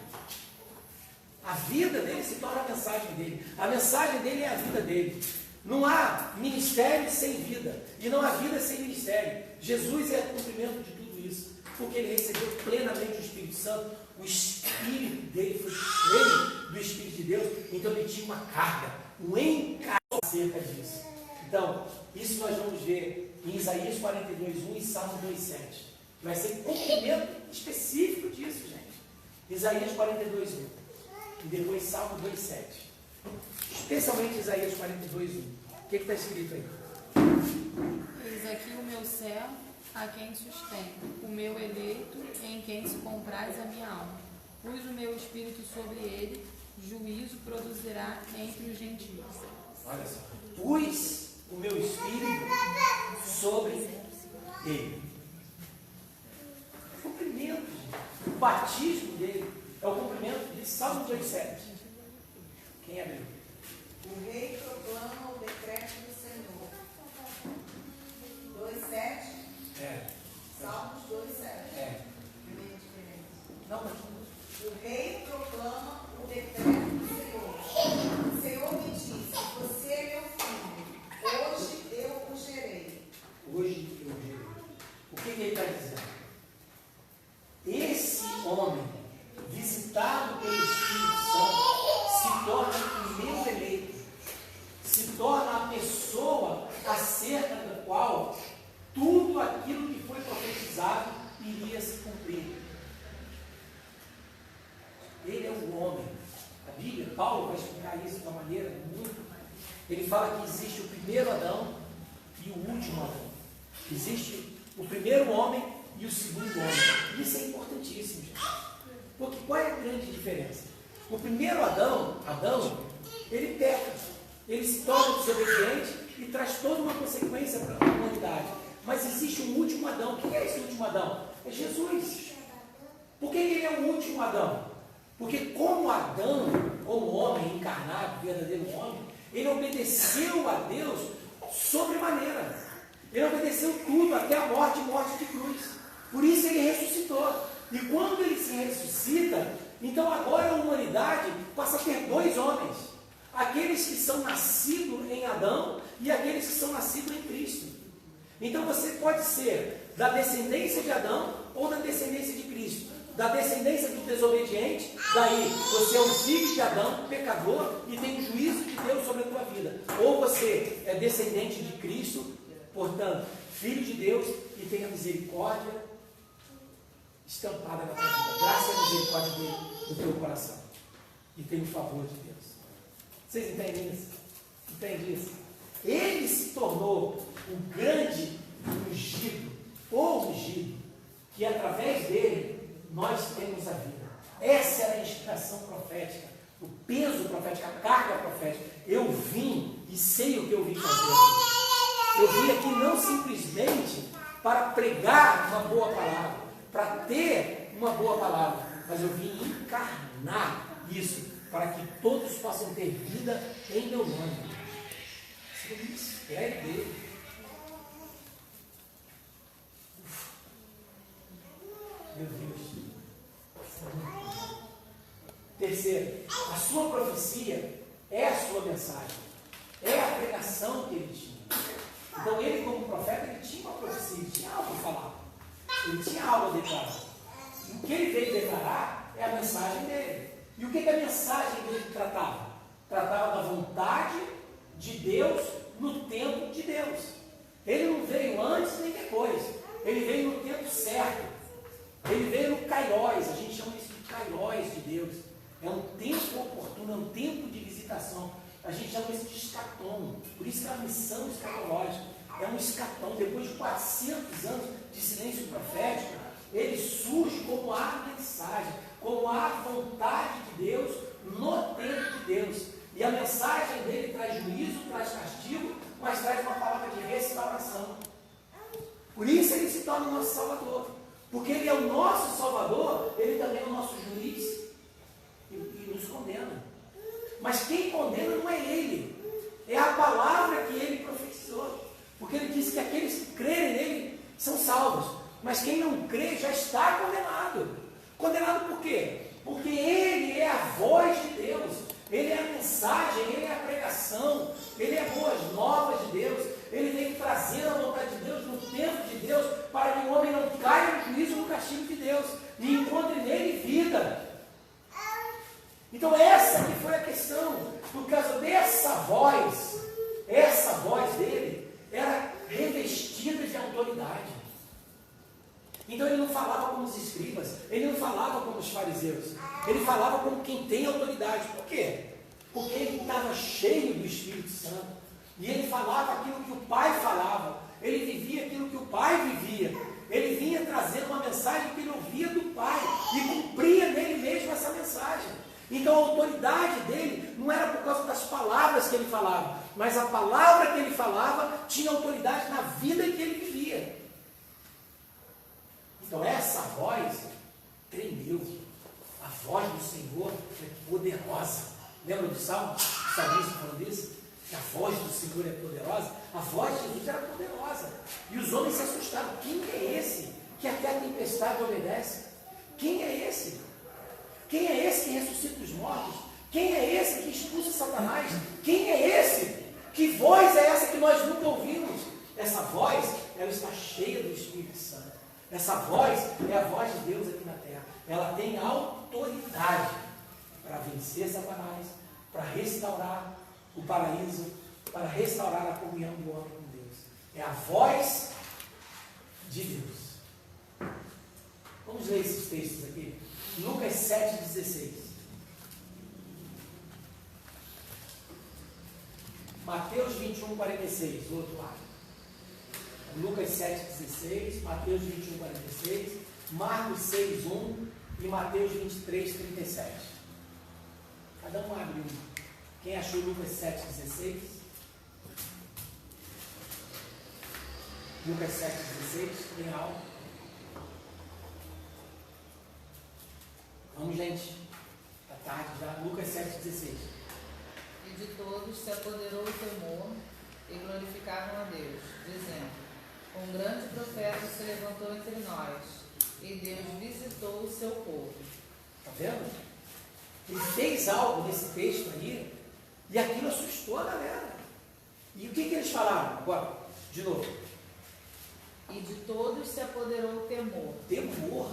A vida dele se torna a mensagem dele. A mensagem dele é a vida dele. Não há ministério sem vida. E não há vida sem ministério. Jesus é o cumprimento de tudo isso. Porque ele recebeu plenamente o Espírito Santo. O Espírito dele foi cheio do Espírito de Deus. Então ele tinha uma carga, um encargo acerca disso. Então, isso nós vamos ver em Isaías 42:1 e Salmo 2:7. Vai ser cumprimento específico disso, gente. Isaías 42:1 e depois Salmo 2:7. Especialmente Isaías 42:1. O que está escrito aí? Eis aqui o meu servo, a quem sustento, o meu eleito, em quem se compraz a minha alma. Pus o meu espírito sobre ele, juízo produzirá entre os gentios. Olha só. Pus o meu espírito sobre ele. Cumprimento, gente. O batismo dele é o cumprimento de Salmo 2:7. Quem abriu? O rei proclama o decreto do Senhor. 2:7. Salmos 2:7. Meio diferente. Não, mas... O rei proclama o decreto do Senhor. O Senhor me disse: você é meu filho. Hoje eu o gerei. Hoje eu gerei. O que ele está dizendo? Esse homem, visitado pelo Espírito Santo, se torna o meu eleito. Se torna a pessoa acerca da qual tudo aquilo que foi profetizado iria se cumprir. Ele é o homem. A Bíblia, Paulo vai explicar isso de uma maneira muito... Ele fala que existe o primeiro Adão e o último Adão. Existe o primeiro homem e o segundo homem. Isso é importantíssimo, gente. Porque qual é a grande diferença? O primeiro Adão, ele peca. Ele se torna desobediente e traz toda uma consequência para a humanidade. Mas existe um último Adão. Quem é esse último Adão? É Jesus. Por que ele é o último Adão? Porque como Adão, como homem encarnado, verdadeiro homem, ele obedeceu a Deus sobremaneira. Ele obedeceu tudo, até a morte e morte de cruz. Por isso ele ressuscitou. E quando ele se ressuscita, então agora a humanidade passa a ter dois homens. Aqueles que são nascidos em Adão e aqueles que são nascidos em Cristo. Então você pode ser da descendência de Adão ou da descendência de Cristo. Da descendência do desobediente, daí você é um filho de Adão, pecador, e tem o juízo de Deus sobre a tua vida. Ou você é descendente de Cristo, portanto, filho de Deus, e tem a misericórdia estampada na tua vida. Graça e misericórdia dele no teu coração. E tem o favor de Deus. Vocês entendem isso? Entendem isso? Ele se tornou o grande ungido, ou ungido, que através dele nós temos a vida. Essa era a inspiração profética, o peso profético, a carga profética. Eu vim e sei o que eu vim fazer. Eu vim aqui não simplesmente para pregar uma boa palavra, para ter uma boa palavra, mas eu vim encarnar isso, para que todos possam ter vida em meu nome. Isso é o mistério dele. Meu Deus. Terceiro, a sua profecia é a sua mensagem, é a pregação que ele tinha. Então ele, como profeta, ele tinha uma profecia, ele tinha algo a falar, ele tinha algo a declarar. E o que ele veio declarar é a mensagem dele. E o que a mensagem dele tratava? Tratava da vontade de Deus no tempo de Deus. Ele não veio antes nem depois, ele veio no tempo certo. Ele veio no Kairos, a gente chama isso de kairós de Deus. É um tempo oportuno, é um tempo de visitação. A gente chama isso de escatom. Por isso que é a missão escatológica. É um escatom. Depois de 400 anos de silêncio profético, ele surge como a mensagem, como a vontade de Deus no tempo de Deus. E a mensagem dele traz juízo, traz castigo, mas traz uma palavra de restauração. Por isso ele se torna o nosso Salvador. Porque ele é o nosso Salvador, ele também é o nosso juiz e nos condena. Mas quem condena não é ele, é a palavra que ele profetizou. Porque ele disse que aqueles que crerem nele são salvos. Mas quem não crê já está condenado. Condenado por quê? Porque ele é a voz de Deus, ele é a mensagem, ele é a pregação, ele é boas novas de Deus, ele vem trazer a vontade de Deus no tempo de Deus, para que o homem não caia no juízo no castigo de Deus e encontre nele vida. Então essa que foi a questão, por causa dessa voz, essa voz dele era revestida de autoridade. Então ele não falava como os escribas, ele não falava como os fariseus, ele falava como quem tem autoridade. Por quê? Porque ele estava cheio do Espírito Santo, e ele falava aquilo que o Pai falava, ele vivia aquilo que o Pai vivia, ele vinha trazendo uma mensagem que ele ouvia do Pai, e cumpria nele mesmo essa mensagem. Então a autoridade dele não era por causa das palavras que ele falava, mas a palavra que ele falava tinha autoridade na vida que ele vivia. Então essa voz tremeu. A voz do Senhor é poderosa. Lembra do Salmo? O salmista falando isso? Que a voz do Senhor é poderosa. A voz de Jesus era poderosa. E os homens se assustaram. Quem é esse que até a tempestade obedece? Quem é esse? Quem é esse que ressuscita os mortos? Quem é esse que expulsa Satanás? Quem é esse? Que voz é essa que nós nunca ouvimos? Essa voz, ela está cheia do Espírito Santo. Essa voz é a voz de Deus aqui na terra. Ela tem autoridade para vencer Satanás, para restaurar o paraíso, para restaurar a comunhão do homem com Deus. É a voz de Deus. Vamos ler esses textos aqui. Lucas 7,16. Mateus 21,46, do outro lado. Lucas 7,16, Mateus 21,46, Marcos 6,1 e Mateus 23,37. Cada um abre um. Quem achou Lucas 7,16? Lucas 7,16, tem algo? Vamos, gente. Está tarde já. Lucas 7,16. E de todos se apoderou o temor e glorificavam a Deus, dizendo: um grande profeta se levantou entre nós, e Deus visitou o seu povo. Está vendo? Ele fez algo nesse texto aí, e aquilo assustou a galera. E o que eles falaram? Agora, de novo. E de todos se apoderou o temor. Temor.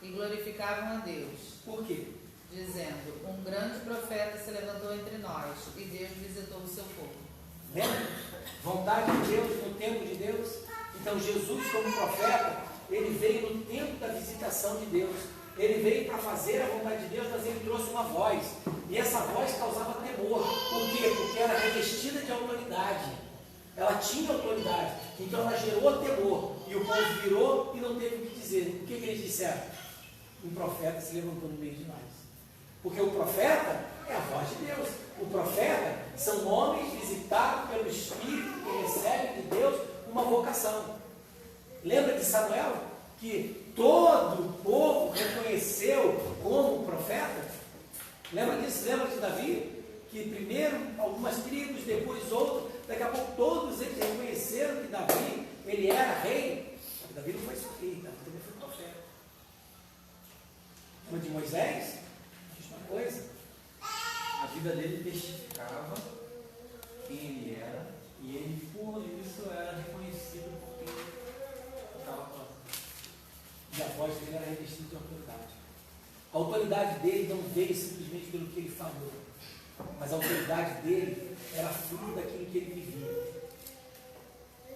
E glorificavam a Deus. Por quê? Dizendo: um grande profeta se levantou entre nós, e Deus visitou o seu povo. Lembra? Vontade de Deus no tempo de Deus. Então Jesus, como profeta, ele veio no tempo da visitação de Deus. Ele veio para fazer a vontade de Deus, mas ele trouxe uma voz. E essa voz causava temor. Por quê? Porque era revestida de autoridade. Ela tinha autoridade. Então ela gerou temor. E o povo virou e não teve o que dizer. O que eles disseram? Um profeta se levantou no meio de nós. Porque o profeta é a voz de Deus. O profeta são homens visitados pelo Espírito que recebem de Deus uma vocação. Lembra de Samuel? Que todo o povo reconheceu como profeta? Lembra disso? Lembra de Davi? Que primeiro algumas tribos, depois outros, daqui a pouco todos eles reconheceram que Davi, ele era rei. Davi não foi só rei, Davi também foi profeta. Lembra de Moisés? Mesma coisa. A vida dele testificava quem ele era, e ele por isso era reconhecido por quem estava falando. E a voz dele era revestida de autoridade. A autoridade dele não veio simplesmente pelo que ele falou, mas a autoridade dele era fruto daquilo que ele vivia,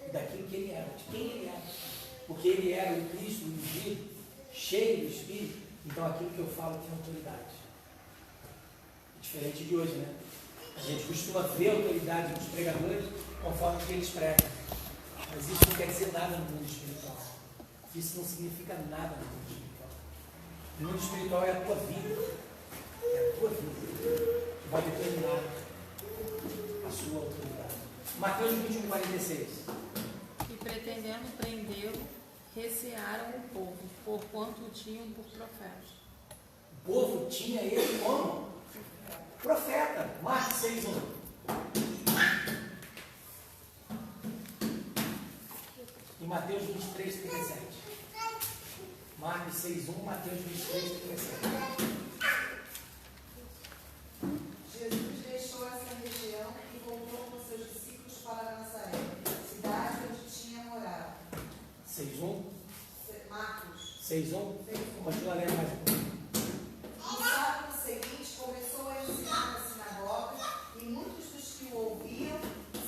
e daquilo que ele era, de quem ele era. Porque ele era o Cristo ungido, cheio do Espírito, Então aquilo que eu falo tem autoridade. Diferente de hoje, né? A gente costuma ver a autoridade dos pregadores conforme que eles pregam. Mas isso não quer dizer nada no mundo espiritual. Isso não significa nada no mundo espiritual. O mundo espiritual é a tua vida. É a tua vida que vai determinar a sua autoridade. Mateus 21:46. E pretendendo prendê-lo, recearam o povo, porquanto o tinham por profeta. O povo tinha ele como profeta. Marcos 6:1. E Mateus 23:37. Marcos 6:1, Mateus 23:37. Jesus deixou essa região e voltou com seus discípulos para Nazaré, cidade onde tinha morado. 6:1. Marcos. 6:1. Continua lendo mais um pouco. No sábado seguinte, começou a ensinar na sinagoga e muitos dos que o ouviam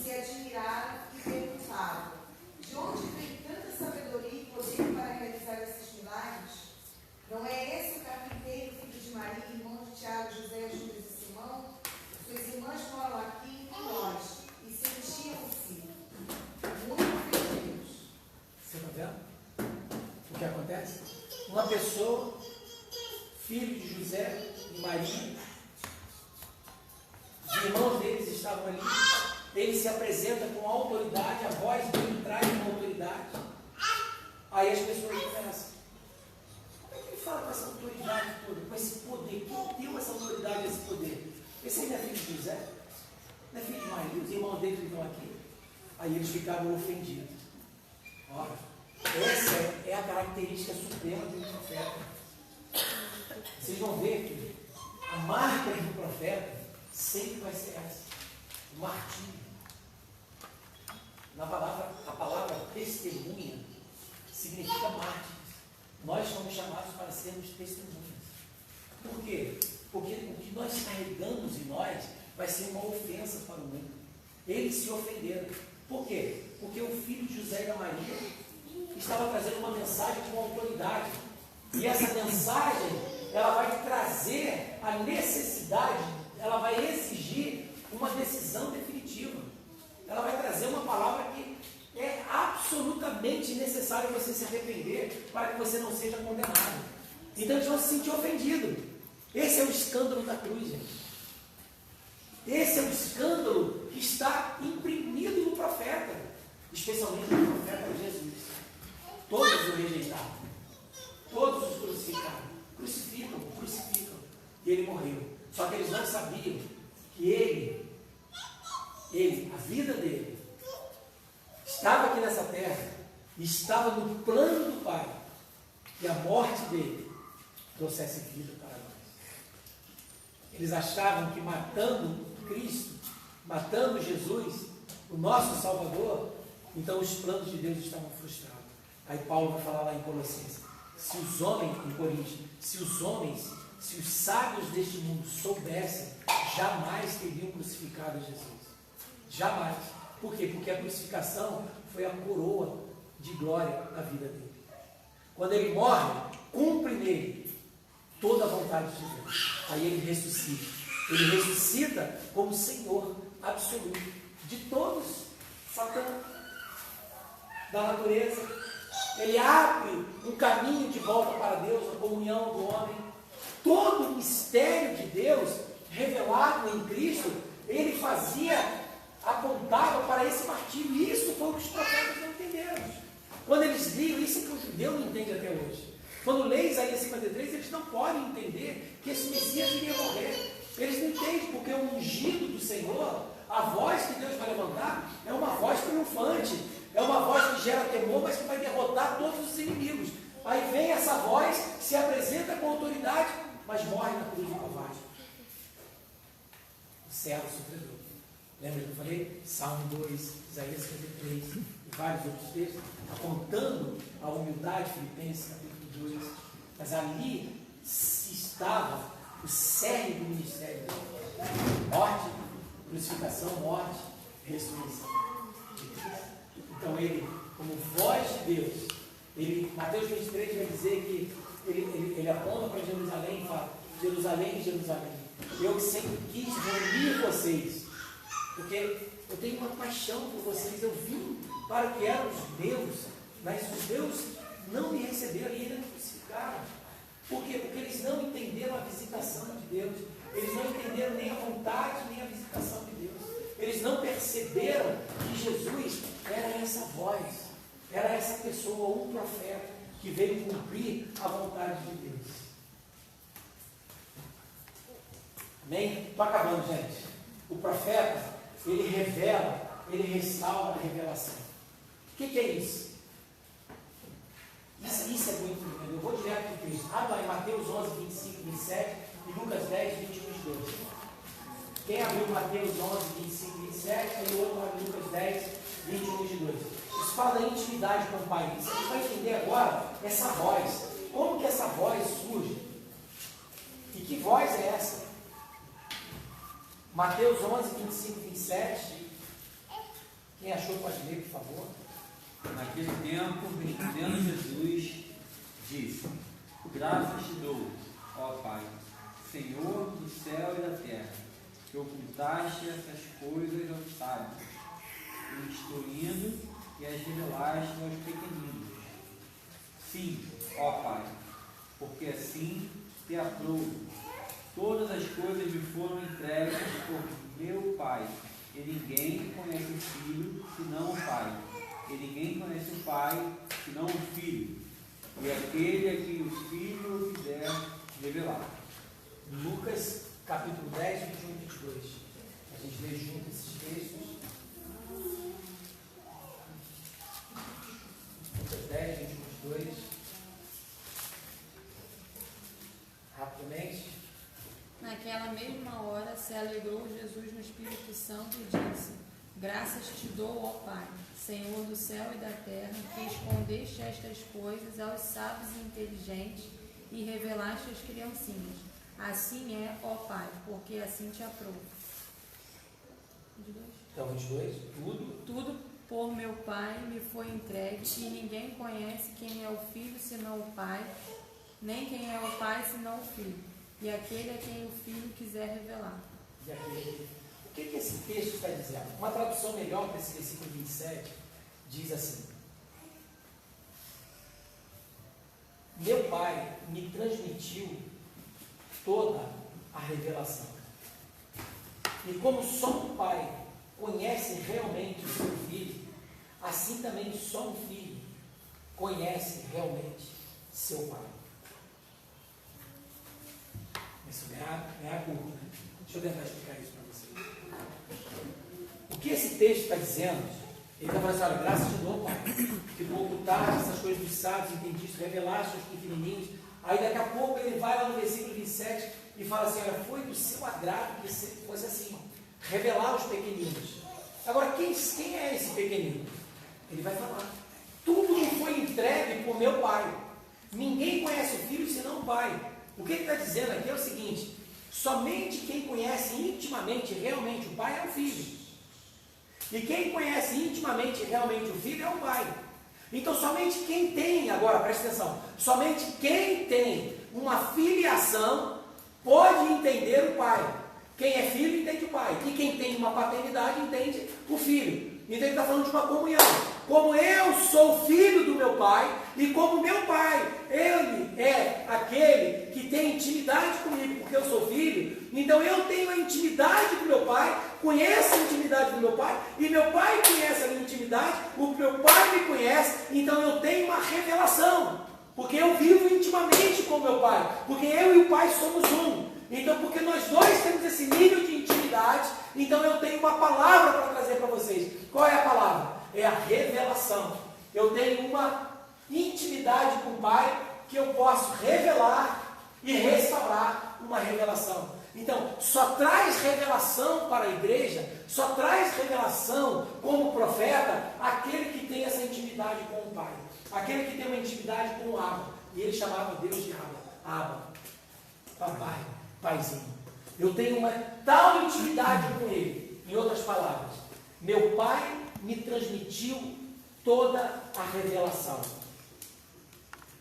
se admiraram e perguntavam: de onde vem tanta sabedoria e poder para realizar esses milagres? Não é esse o carpinteiro, filho de Maria, irmão de Tiago, José, Judas e Simão? Suas irmãs moram aqui com nós e sentiam-se muito felizes. Você está vendo o que acontece? Uma pessoa, filho de José e Maria, os irmãos deles estavam ali, ele se apresenta com autoridade, a voz dele traz uma autoridade. Aí as pessoas começam: como é que ele fala com essa autoridade toda, com esse poder? Quem deu essa autoridade, esse poder? Esse aí não é filho de José? Não é filho de Maria? Os irmãos dele estão aqui. Aí eles ficaram ofendidos. Ora, essa é a característica suprema de um profeta. Vocês vão ver que a marca do profeta sempre vai ser essa: o martírio. A palavra testemunha significa mártires. Nós somos chamados para sermos testemunhas. Por quê? Porque o que nós carregamos em nós vai ser uma ofensa para o mundo. Eles se ofenderam. Por quê? Porque o filho de José e da Maria estava trazendo uma mensagem com autoridade. E essa mensagem, ela vai trazer a necessidade, ela vai exigir uma decisão definitiva. Ela vai trazer uma palavra que é absolutamente necessário você se arrepender para que você não seja condenado. Então eles vão se sentir ofendidos. Esse é o escândalo da cruz, gente. Esse é o escândalo que está imprimido no profeta, especialmente no profeta Jesus. Todos o rejeitaram, todos os crucificaram, crucificam. E ele morreu. Só que eles não sabiam que ele, a vida dele, estava aqui nessa terra, estava no plano do Pai, que a morte dele trouxesse vida para nós. Eles achavam que matando Cristo, matando Jesus, o nosso Salvador, então os planos de Deus estavam frustrados. Aí Paulo vai falar lá em Colossenses: se os homens, em Coríntios, se os sábios deste mundo soubessem, jamais teriam crucificado Jesus. Jamais. Por quê? Porque a crucificação foi a coroa de glória da vida dele. Quando ele morre, cumpre nele toda a vontade de Deus. Aí ele ressuscita. Ele ressuscita como Senhor absoluto de todos, Satã, da natureza. Ele abre um caminho de volta para Deus, a comunhão do homem. Todo o mistério de Deus revelado em Cristo, ele apontava para esse martírio. E isso foi o que os profetas não entenderam. Quando eles liam, isso é que o judeu não entende até hoje. Quando lê Isaías 53, eles não podem entender que esse Messias iria morrer. Eles não entendem, porque o ungido do Senhor, a voz que Deus vai levantar, é uma voz triunfante, é uma voz que gera temor, mas que vai derrotar todos os inimigos. Aí vem essa voz, se apresenta com autoridade, mas morre na cruz do Calvário. O servo sofredor. Lembra que eu falei? Salmo 2, Isaías 53 e vários outros textos, apontando a humildade, Filipenses capítulo 2. Mas ali estava o cerne do ministério dele: morte, crucificação, morte, ressurreição. Então ele, como voz de Deus, Mateus 23 vai dizer que ele aponta para Jerusalém e fala: Jerusalém, Jerusalém, eu que sempre quis reunir vocês, porque eu tenho uma paixão por vocês. Eu vim para o que eram os meus, mas os meus não me receberam e ainda me crucificaram. Por quê? Porque eles não entenderam a visitação de Deus. Eles não entenderam nem a vontade, nem a visitação de Deus. Eles não perceberam que Jesus era essa voz, era essa pessoa, um profeta, que veio cumprir a vontade de Deus. Amém? Estou acabando, gente. O profeta, ele revela, ele restaura a revelação. O que é isso? Isso é muito lindo. Eu vou direto para o texto. Abra em Mateus 11, 25, 27 e Lucas 10, 21 e 22. Quem abriu Mateus 11, 25 e 27 e o outro abre Lucas 10, 21 e 22. Isso fala da intimidade com o Pai. Você vai entender agora essa voz. Como que essa voz surge? E que voz é essa? Mateus 11, 25 e 27. Quem achou pode ler, por favor. Naquele tempo, respondendo Jesus, disse: Graças te dou, ó Pai, Senhor do céu e da terra, que ocultaste essas coisas aos sábios, instruindo e as revelaste aos pequeninos. Sim, ó Pai, porque assim te aprouve. Todas as coisas me foram entregues por meu Pai, e ninguém conhece o Filho senão o Pai. E ninguém conhece o Pai, senão o Filho, e aquele a quem o Filho quiser revelar. Lucas, capítulo 10, 21 e 22. A gente lê junto esses textos. Lucas 10, 21 e 22. Rapidamente. Naquela mesma hora se alegrou Jesus no Espírito Santo e disse: Graças te dou, ó Pai, Senhor do céu e da terra, que escondeste estas coisas aos sábios e inteligentes e revelaste às criancinhas. Assim é, ó Pai, porque assim te aprouve. 22. Então, 22. Tudo por meu Pai me foi entregue, e ninguém conhece quem é o Filho senão o Pai, nem quem é o Pai senão o Filho, e aquele a quem o Filho quiser revelar. E aquele... O que esse texto está dizendo? Uma tradução melhor para esse versículo 27 diz assim: Meu Pai me transmitiu toda a revelação. E como só um pai conhece realmente o seu filho, assim também só um filho conhece realmente seu pai. Isso é a curva, né? Deixa eu tentar explicar isso para vocês. O que esse texto está dizendo? Ele está falando assim: olha, graças te dou, Pai, que tu ocultaste essas coisas dos sábios, entendiste, revelaste aos pequenininhos. Aí daqui a pouco ele vai lá no versículo 27 e fala assim: olha, foi do seu agrado que fosse assim, revelar aos pequeninos. Agora, quem é esse pequenino? Ele vai falar: tudo me foi entregue por meu Pai. Ninguém conhece o Filho senão o Pai. O que ele está dizendo aqui é o seguinte: somente quem conhece intimamente realmente o Pai é o Filho. E quem conhece intimamente realmente o Filho é o Pai. Então somente quem tem, agora presta atenção, somente quem tem uma filiação pode entender o Pai. Quem é filho entende o Pai. E quem tem uma paternidade entende o Filho. Então ele está falando de uma comunhão. Como eu sou filho do meu Pai, e como meu Pai, Ele é aquele que tem intimidade comigo, porque eu sou filho, então eu tenho a intimidade do meu Pai, conheço a intimidade do meu Pai, e meu Pai conhece a minha intimidade, o meu Pai me conhece, então eu tenho uma revelação, porque eu vivo intimamente com o meu Pai, porque eu e o Pai somos um. Então, porque nós dois temos esse nível de intimidade, então eu tenho uma palavra para trazer para vocês. Qual é a palavra? É a revelação. Eu tenho uma intimidade com o Pai que eu posso revelar e restaurar uma revelação. Então, só traz revelação para a igreja, só traz revelação como profeta aquele que tem essa intimidade com o Pai, aquele que tem uma intimidade com o Abba. E ele chamava Deus de Abba, papai, paizinho. Eu tenho uma tal intimidade com ele. Em outras palavras, meu Pai me transmitiu toda a revelação.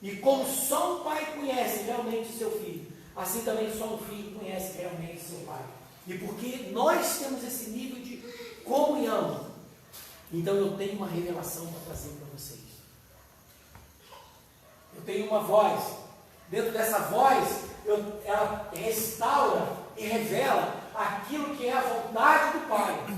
E como só um pai conhece realmente o seu filho, assim também só um filho conhece realmente o seu pai. E porque nós temos esse nível de comunhão, então eu tenho uma revelação para trazer para vocês. Eu tenho uma voz. Dentro dessa voz, ela restaura e revela aquilo que é a vontade do Pai.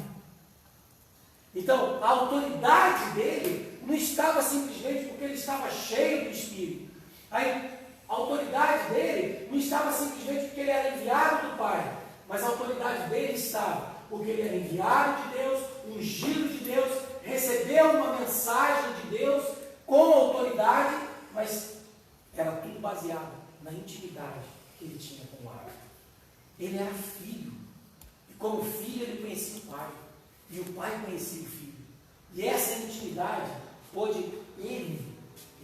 Então, a autoridade dele não estava simplesmente porque ele estava cheio do Espírito. A autoridade dele não estava simplesmente porque ele era enviado do Pai. Mas a autoridade dele estava porque ele era enviado de Deus, ungido de Deus, recebeu uma mensagem de Deus com autoridade, mas era tudo baseado na intimidade que ele tinha com o Pai. Ele era filho. E como filho ele conhecia o Pai. E o Pai conhecia o Filho. E essa intimidade pôde ele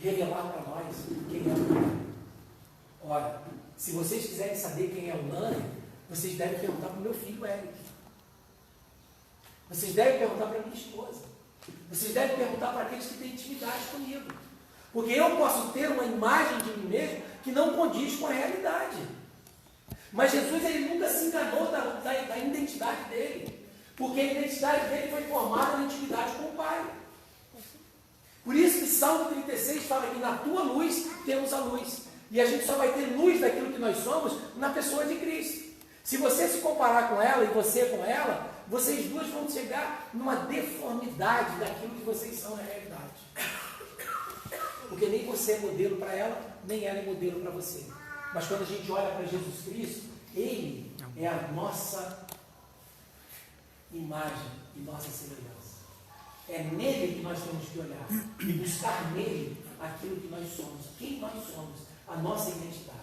revelar para nós quem é o Pai. Ora, se vocês quiserem saber quem é o Nani, vocês devem perguntar para o meu filho Eric. Vocês devem perguntar para a minha esposa. Vocês devem perguntar para aqueles que têm intimidade comigo. Porque eu posso ter uma imagem de mim mesmo que não condiz com a realidade. Mas Jesus ele nunca se enganou da identidade dele. Porque a identidade dele foi formada na intimidade com o Pai. Por isso que Salmo 36 fala que na tua luz temos a luz. E a gente só vai ter luz daquilo que nós somos na pessoa de Cristo. Se você se comparar com ela e você com ela, vocês duas vão chegar numa deformidade daquilo que vocês são na realidade. Porque nem você é modelo para ela, nem ela é modelo para você. Mas quando a gente olha para Jesus Cristo, Ele é a nossa imagem e nossa semelhança. É nele que nós temos que olhar e buscar nele aquilo que nós somos, quem nós somos, a nossa identidade.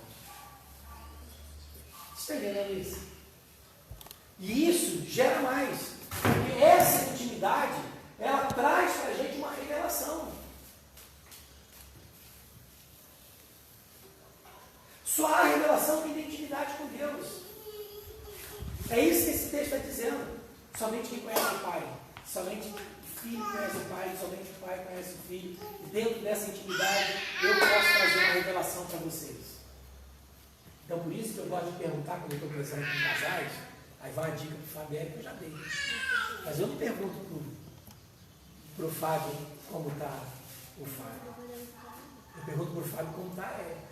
Está entendendo isso? E isso gera mais, porque essa intimidade, ela traz para a gente uma revelação. Só há revelação de intimidade com Deus. É isso que esse texto está dizendo. Somente quem conhece o Pai, somente o Filho conhece o Pai, somente o Pai conhece o Filho. E dentro dessa intimidade, eu posso trazer uma revelação para vocês. Então, por isso que eu gosto de perguntar, quando eu estou conversando com casais, aí vai uma dica para o Fábio que eu já dei. Mas eu não pergunto para o Fábio como está o Fábio. Eu pergunto para o Fábio como está a Érica.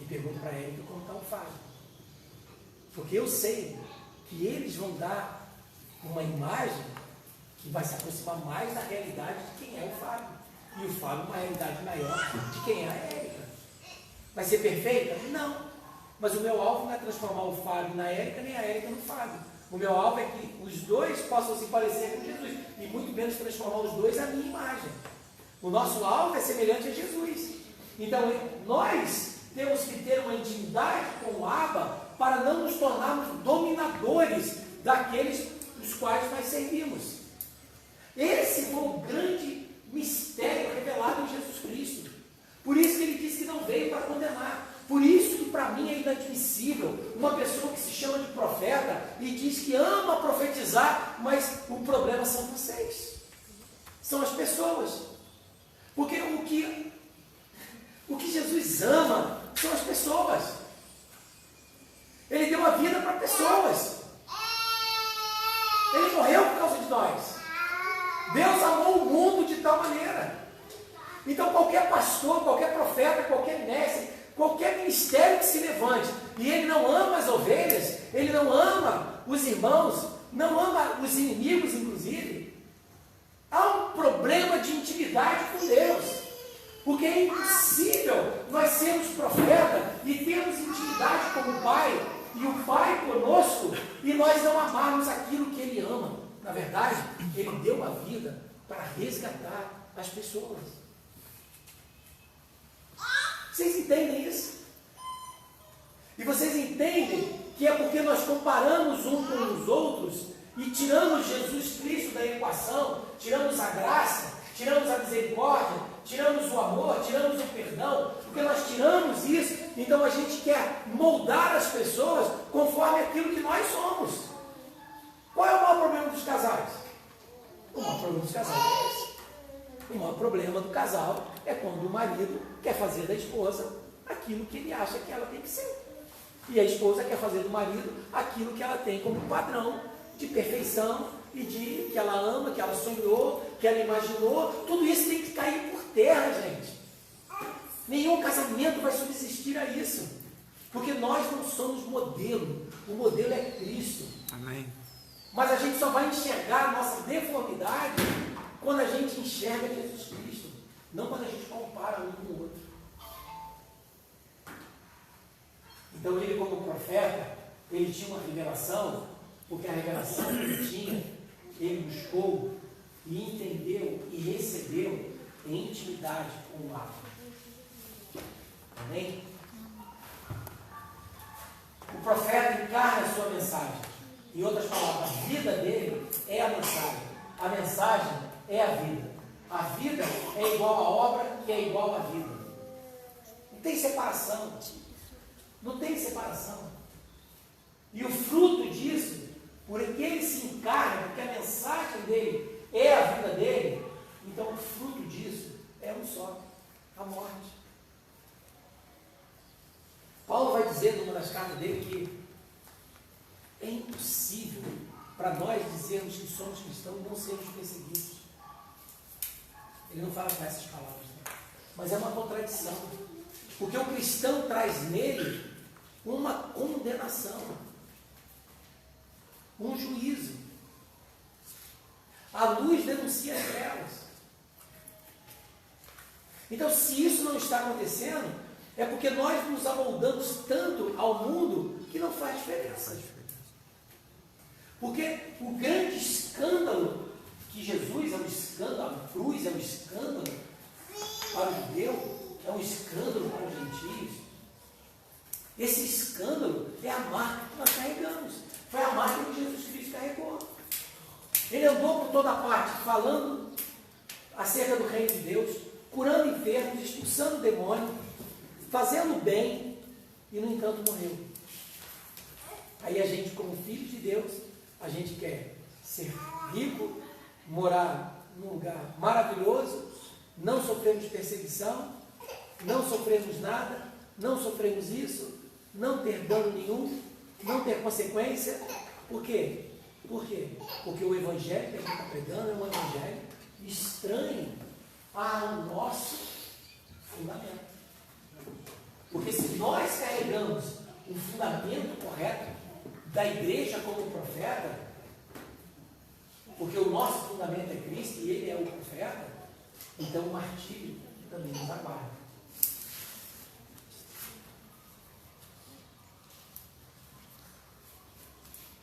E pergunto para a Érica como está o Fábio. Porque eu sei que eles vão dar uma imagem que vai se aproximar mais da realidade de quem é o Fábio. E o Fábio uma realidade maior de quem é a Érica. Vai ser perfeita? Não. Mas o meu alvo não é transformar o Fábio na Érica, nem a Érica no Fábio. O meu alvo é que os dois possam se parecer com Jesus. E muito menos transformar os dois à minha imagem. O nosso alvo é semelhante a Jesus. Então, nós temos que ter uma intimidade com o Abba para não nos tornarmos dominadores daqueles dos quais nós servimos. Esse foi o grande mistério revelado em Jesus Cristo. Por isso que ele disse que não veio para condenar. Por isso que para mim é inadmissível uma pessoa que se chama de profeta e diz que ama profetizar, mas o problema são vocês. São as pessoas. Porque o que Jesus ama são as pessoas. Ele deu a vida para pessoas. Ele morreu por causa de nós. Deus amou o mundo de tal maneira. Então qualquer pastor, qualquer profeta, qualquer mestre, qualquer ministério que se levante e ele não ama as ovelhas, ele não ama os irmãos, não ama os inimigos inclusive, há um problema de intimidade com Deus. Porque é impossível nós sermos profeta e termos intimidade com o Pai, e o Pai conosco, e nós não amarmos aquilo que Ele ama. Na verdade, Ele deu a vida para resgatar as pessoas. Vocês entendem isso? E vocês entendem que é porque nós comparamos uns com os outros e tiramos Jesus Cristo da equação, tiramos a graça, tiramos a misericórdia, tiramos o amor, tiramos o perdão, porque nós tiramos isso, então a gente quer moldar as pessoas conforme aquilo que nós somos. Qual é o maior problema dos casais? O maior problema dos casais é esse. O maior problema do casal é quando o marido quer fazer da esposa aquilo que ele acha que ela tem que ser. E a esposa quer fazer do marido aquilo que ela tem como padrão de perfeição e de que ela ama, que ela sonhou, que ela imaginou. Tudo isso tem que cair por terra, gente. Nenhum casamento vai subsistir a isso. Porque nós não somos modelo. O modelo é Cristo. Amém. Mas a gente só vai enxergar a nossa deformidade quando a gente enxerga Jesus Cristo. Não quando a gente compara um com o outro. Então ele, como profeta, ele tinha uma revelação, porque a revelação que ele tinha, ele buscou e entendeu e recebeu em intimidade com o Abba. Amém? O profeta encarna a sua mensagem. Em outras palavras, a vida dele é a mensagem. A mensagem é a vida. A vida é igual à obra, que é igual à vida. Não tem separação. Não tem separação. E o fruto disso, por que ele se encarna, porque a mensagem dele é a vida dele, então o fruto disso é um só, a morte. Paulo vai dizer numa das cartas dele que é impossível para nós dizermos que somos cristãos e não sermos perseguidos. Ele não fala com essas palavras, né? Mas é uma contradição. Porque o cristão traz nele uma condenação, um juízo. A luz denuncia as trevas. Então, se isso não está acontecendo, é porque nós nos amoldamos tanto ao mundo que não faz diferença. Porque o grande escândalo que Jesus é um escândalo, a cruz é um escândalo para o judeu, é um escândalo para os gentios. Esse escândalo é a marca que nós carregamos. Foi a marca que Jesus Cristo carregou. Ele andou por toda parte falando acerca do reino de Deus, curando enfermos, expulsando demônios, fazendo bem, e no entanto morreu. Aí a gente, como filho de Deus, a gente quer ser rico, morar num lugar maravilhoso, não sofremos perseguição, não sofremos nada, não sofremos isso, não ter dano nenhum, não ter consequência. Por quê? Por quê? Porque o evangelho que a gente está pregando é um evangelho estranho ao nosso fundamento. Porque se nós carregamos o fundamento correto da igreja como profeta, porque o nosso fundamento é Cristo e ele é o profeta, então o martírio também nos aguarda.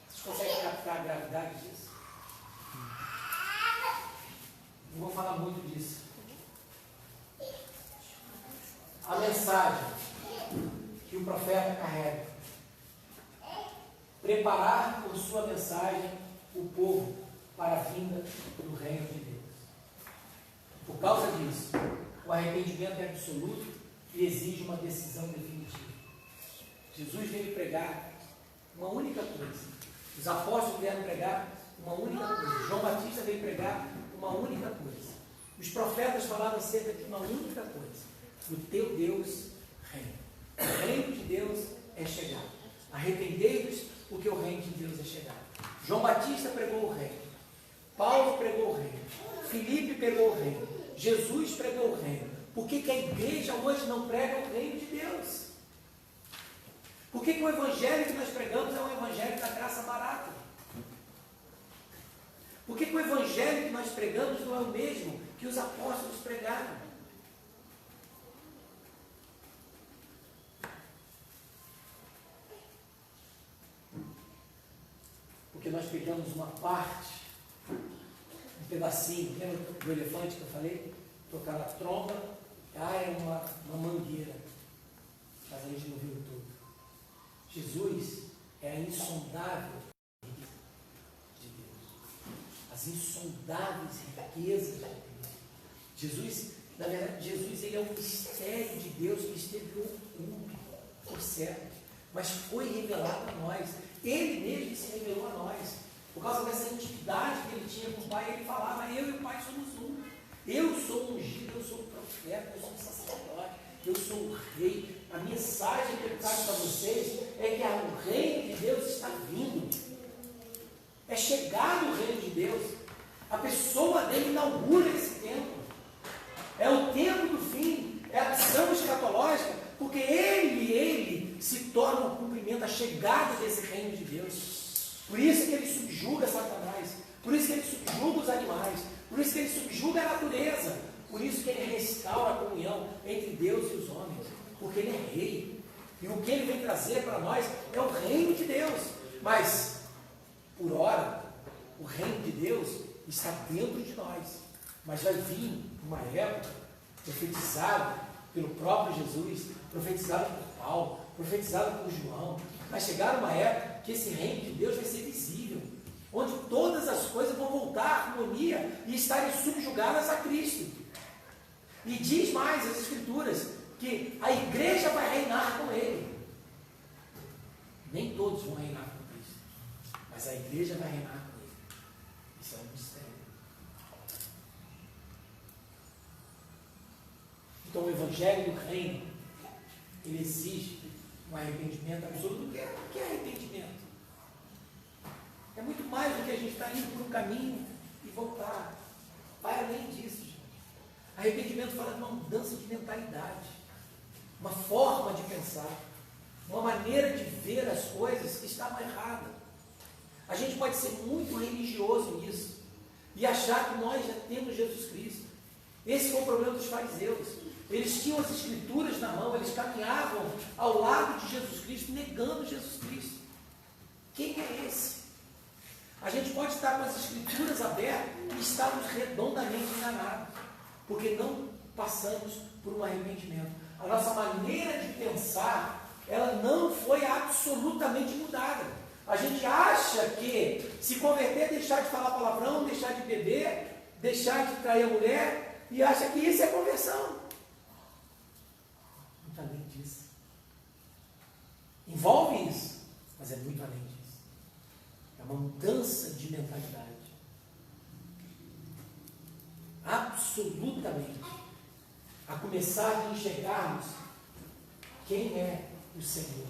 Vocês conseguem captar a gravidade disso? Não vou falar muito disso. A mensagem que o profeta carrega: preparar por sua mensagem o povo para a vinda do reino de Deus. Por causa disso, o arrependimento é absoluto e exige uma decisão definitiva. Jesus veio pregar uma única coisa. Os apóstolos vieram pregar uma única coisa. João Batista veio pregar uma única coisa. Os profetas falaram acerca de uma única coisa: o teu Deus reina. O reino de Deus é chegado. Arrependei-vos, porque o reino de Deus é chegado. João Batista pregou o reino. Paulo pregou o reino. Filipe pregou o reino. Jesus pregou o reino. Por que a igreja hoje não prega o reino de Deus? Por que o evangelho que nós pregamos é um evangelho da graça barata? Por que o evangelho que nós pregamos não é o mesmo que os apóstolos pregaram? Porque nós pegamos uma parte, um pedacinho, lembra do elefante que eu falei? Tocar a tromba, é uma mangueira, mas a gente não viu tudo. Jesus é a insondável de Deus, as insondáveis riquezas de Deus. Jesus, na verdade, Jesus ele é um mistério de Deus que esteve oculto por séculos, mas foi revelado a nós. Ele mesmo se revelou a nós. Por causa dessa intimidade que ele tinha com o Pai, ele falava: eu e o Pai somos um. Eu sou ungido, eu sou o profeta, eu sou o sacerdote, eu sou o rei. A mensagem que eu trago para vocês é que o reino de Deus está vindo. É chegado o reino de Deus. A pessoa dele inaugura esse tempo. É o tempo do fim, é a ação escatológica, porque ele se torna o cumprimento, a chegada desse reino de Deus. Por isso que ele subjuga Satanás, por isso que ele subjuga os animais, por isso que ele subjuga a natureza, por isso que ele restaura a comunhão entre Deus e os homens, porque ele é rei. E o que ele vem trazer para nós é o reino de Deus. Mas, por ora, o reino de Deus está dentro de nós. Mas vai vir uma época profetizada pelo próprio Jesus, profetizada por Paulo, profetizada por João. Vai chegar uma época que esse reino de Deus vai ser visível, onde todas as coisas vão voltar à harmonia e estarem subjugadas a Cristo. E diz mais as Escrituras que a igreja vai reinar com ele. Nem todos vão reinar com Cristo, mas a igreja vai reinar com ele. Isso é um mistério. Então o Evangelho do Reino, ele exige um arrependimento absoluto. O que é arrependimento? É muito mais do que a gente estar indo por um caminho e voltar. Vai além disso, gente. Arrependimento fala de uma mudança de mentalidade, uma forma de pensar, uma maneira de ver as coisas que estava errada. A gente pode ser muito religioso nisso e achar que nós já temos Jesus Cristo. Esse foi o problema dos fariseus. Eles tinham as Escrituras na mão, eles caminhavam ao lado de Jesus Cristo, negando Jesus Cristo. Quem é esse? A gente pode estar com as Escrituras abertas e estarmos redondamente enganados, porque não passamos por um arrependimento. A nossa maneira de pensar, ela não foi absolutamente mudada. A gente acha que se converter, deixar de falar palavrão, deixar de beber, deixar de trair a mulher, e acha que isso é conversão. Muito além disso. Envolve isso, mas é muito além disso. É uma mudança de mentalidade. Absolutamente. A começar de enxergarmos quem é o Senhor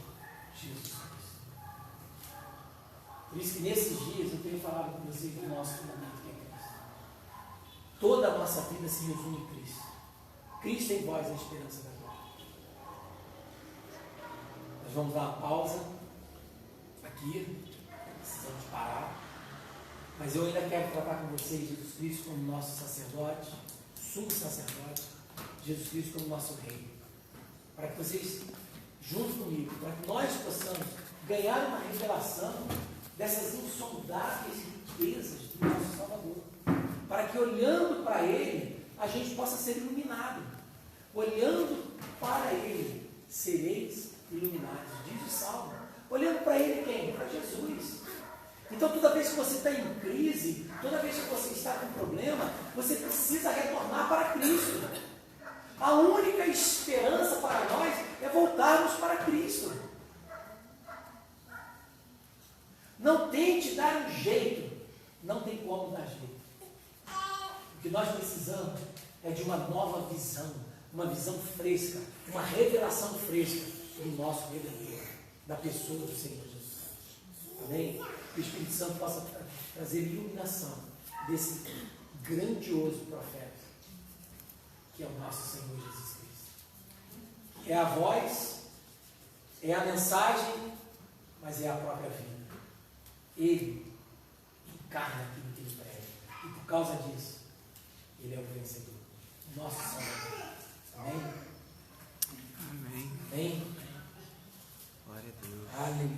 Jesus Cristo. Por isso que nesses dias eu tenho falado com vocês do nosso fundamento, que é Cristo. Toda a nossa vida se resume em Cristo. Cristo em vós é a esperança da glória. Nós vamos dar uma pausa aqui, precisamos parar, mas eu ainda quero tratar com vocês Jesus Cristo como nosso sacerdote, sumo sacerdote, Jesus Cristo como nosso rei, para que vocês, junto comigo, para que nós possamos ganhar uma revelação dessas insondáveis riquezas do nosso Salvador, para que olhando para Ele, a gente possa ser iluminado. Olhando para Ele, sereis iluminados, diz o Salmo. Olhando para Ele quem? Para Jesus. Então toda vez que você está em crise, toda vez que você está com problema, você precisa retornar para Cristo. A única esperança para nós é voltarmos para Cristo. Não tente dar um jeito, não tem como dar jeito. O que nós precisamos é de uma nova visão, uma visão fresca, uma revelação fresca do nosso Redentor, da pessoa do Senhor Jesus. Amém? Que o Espírito Santo possa trazer iluminação desse grandioso profeta, que é o nosso Senhor Jesus Cristo. É a voz, é a mensagem, mas é a própria vida. Ele encarna aquilo que ele prega. E por causa disso, ele é o vencedor. Nosso Salvador. Amém? Amém. Amém? Glória a Deus. Aleluia.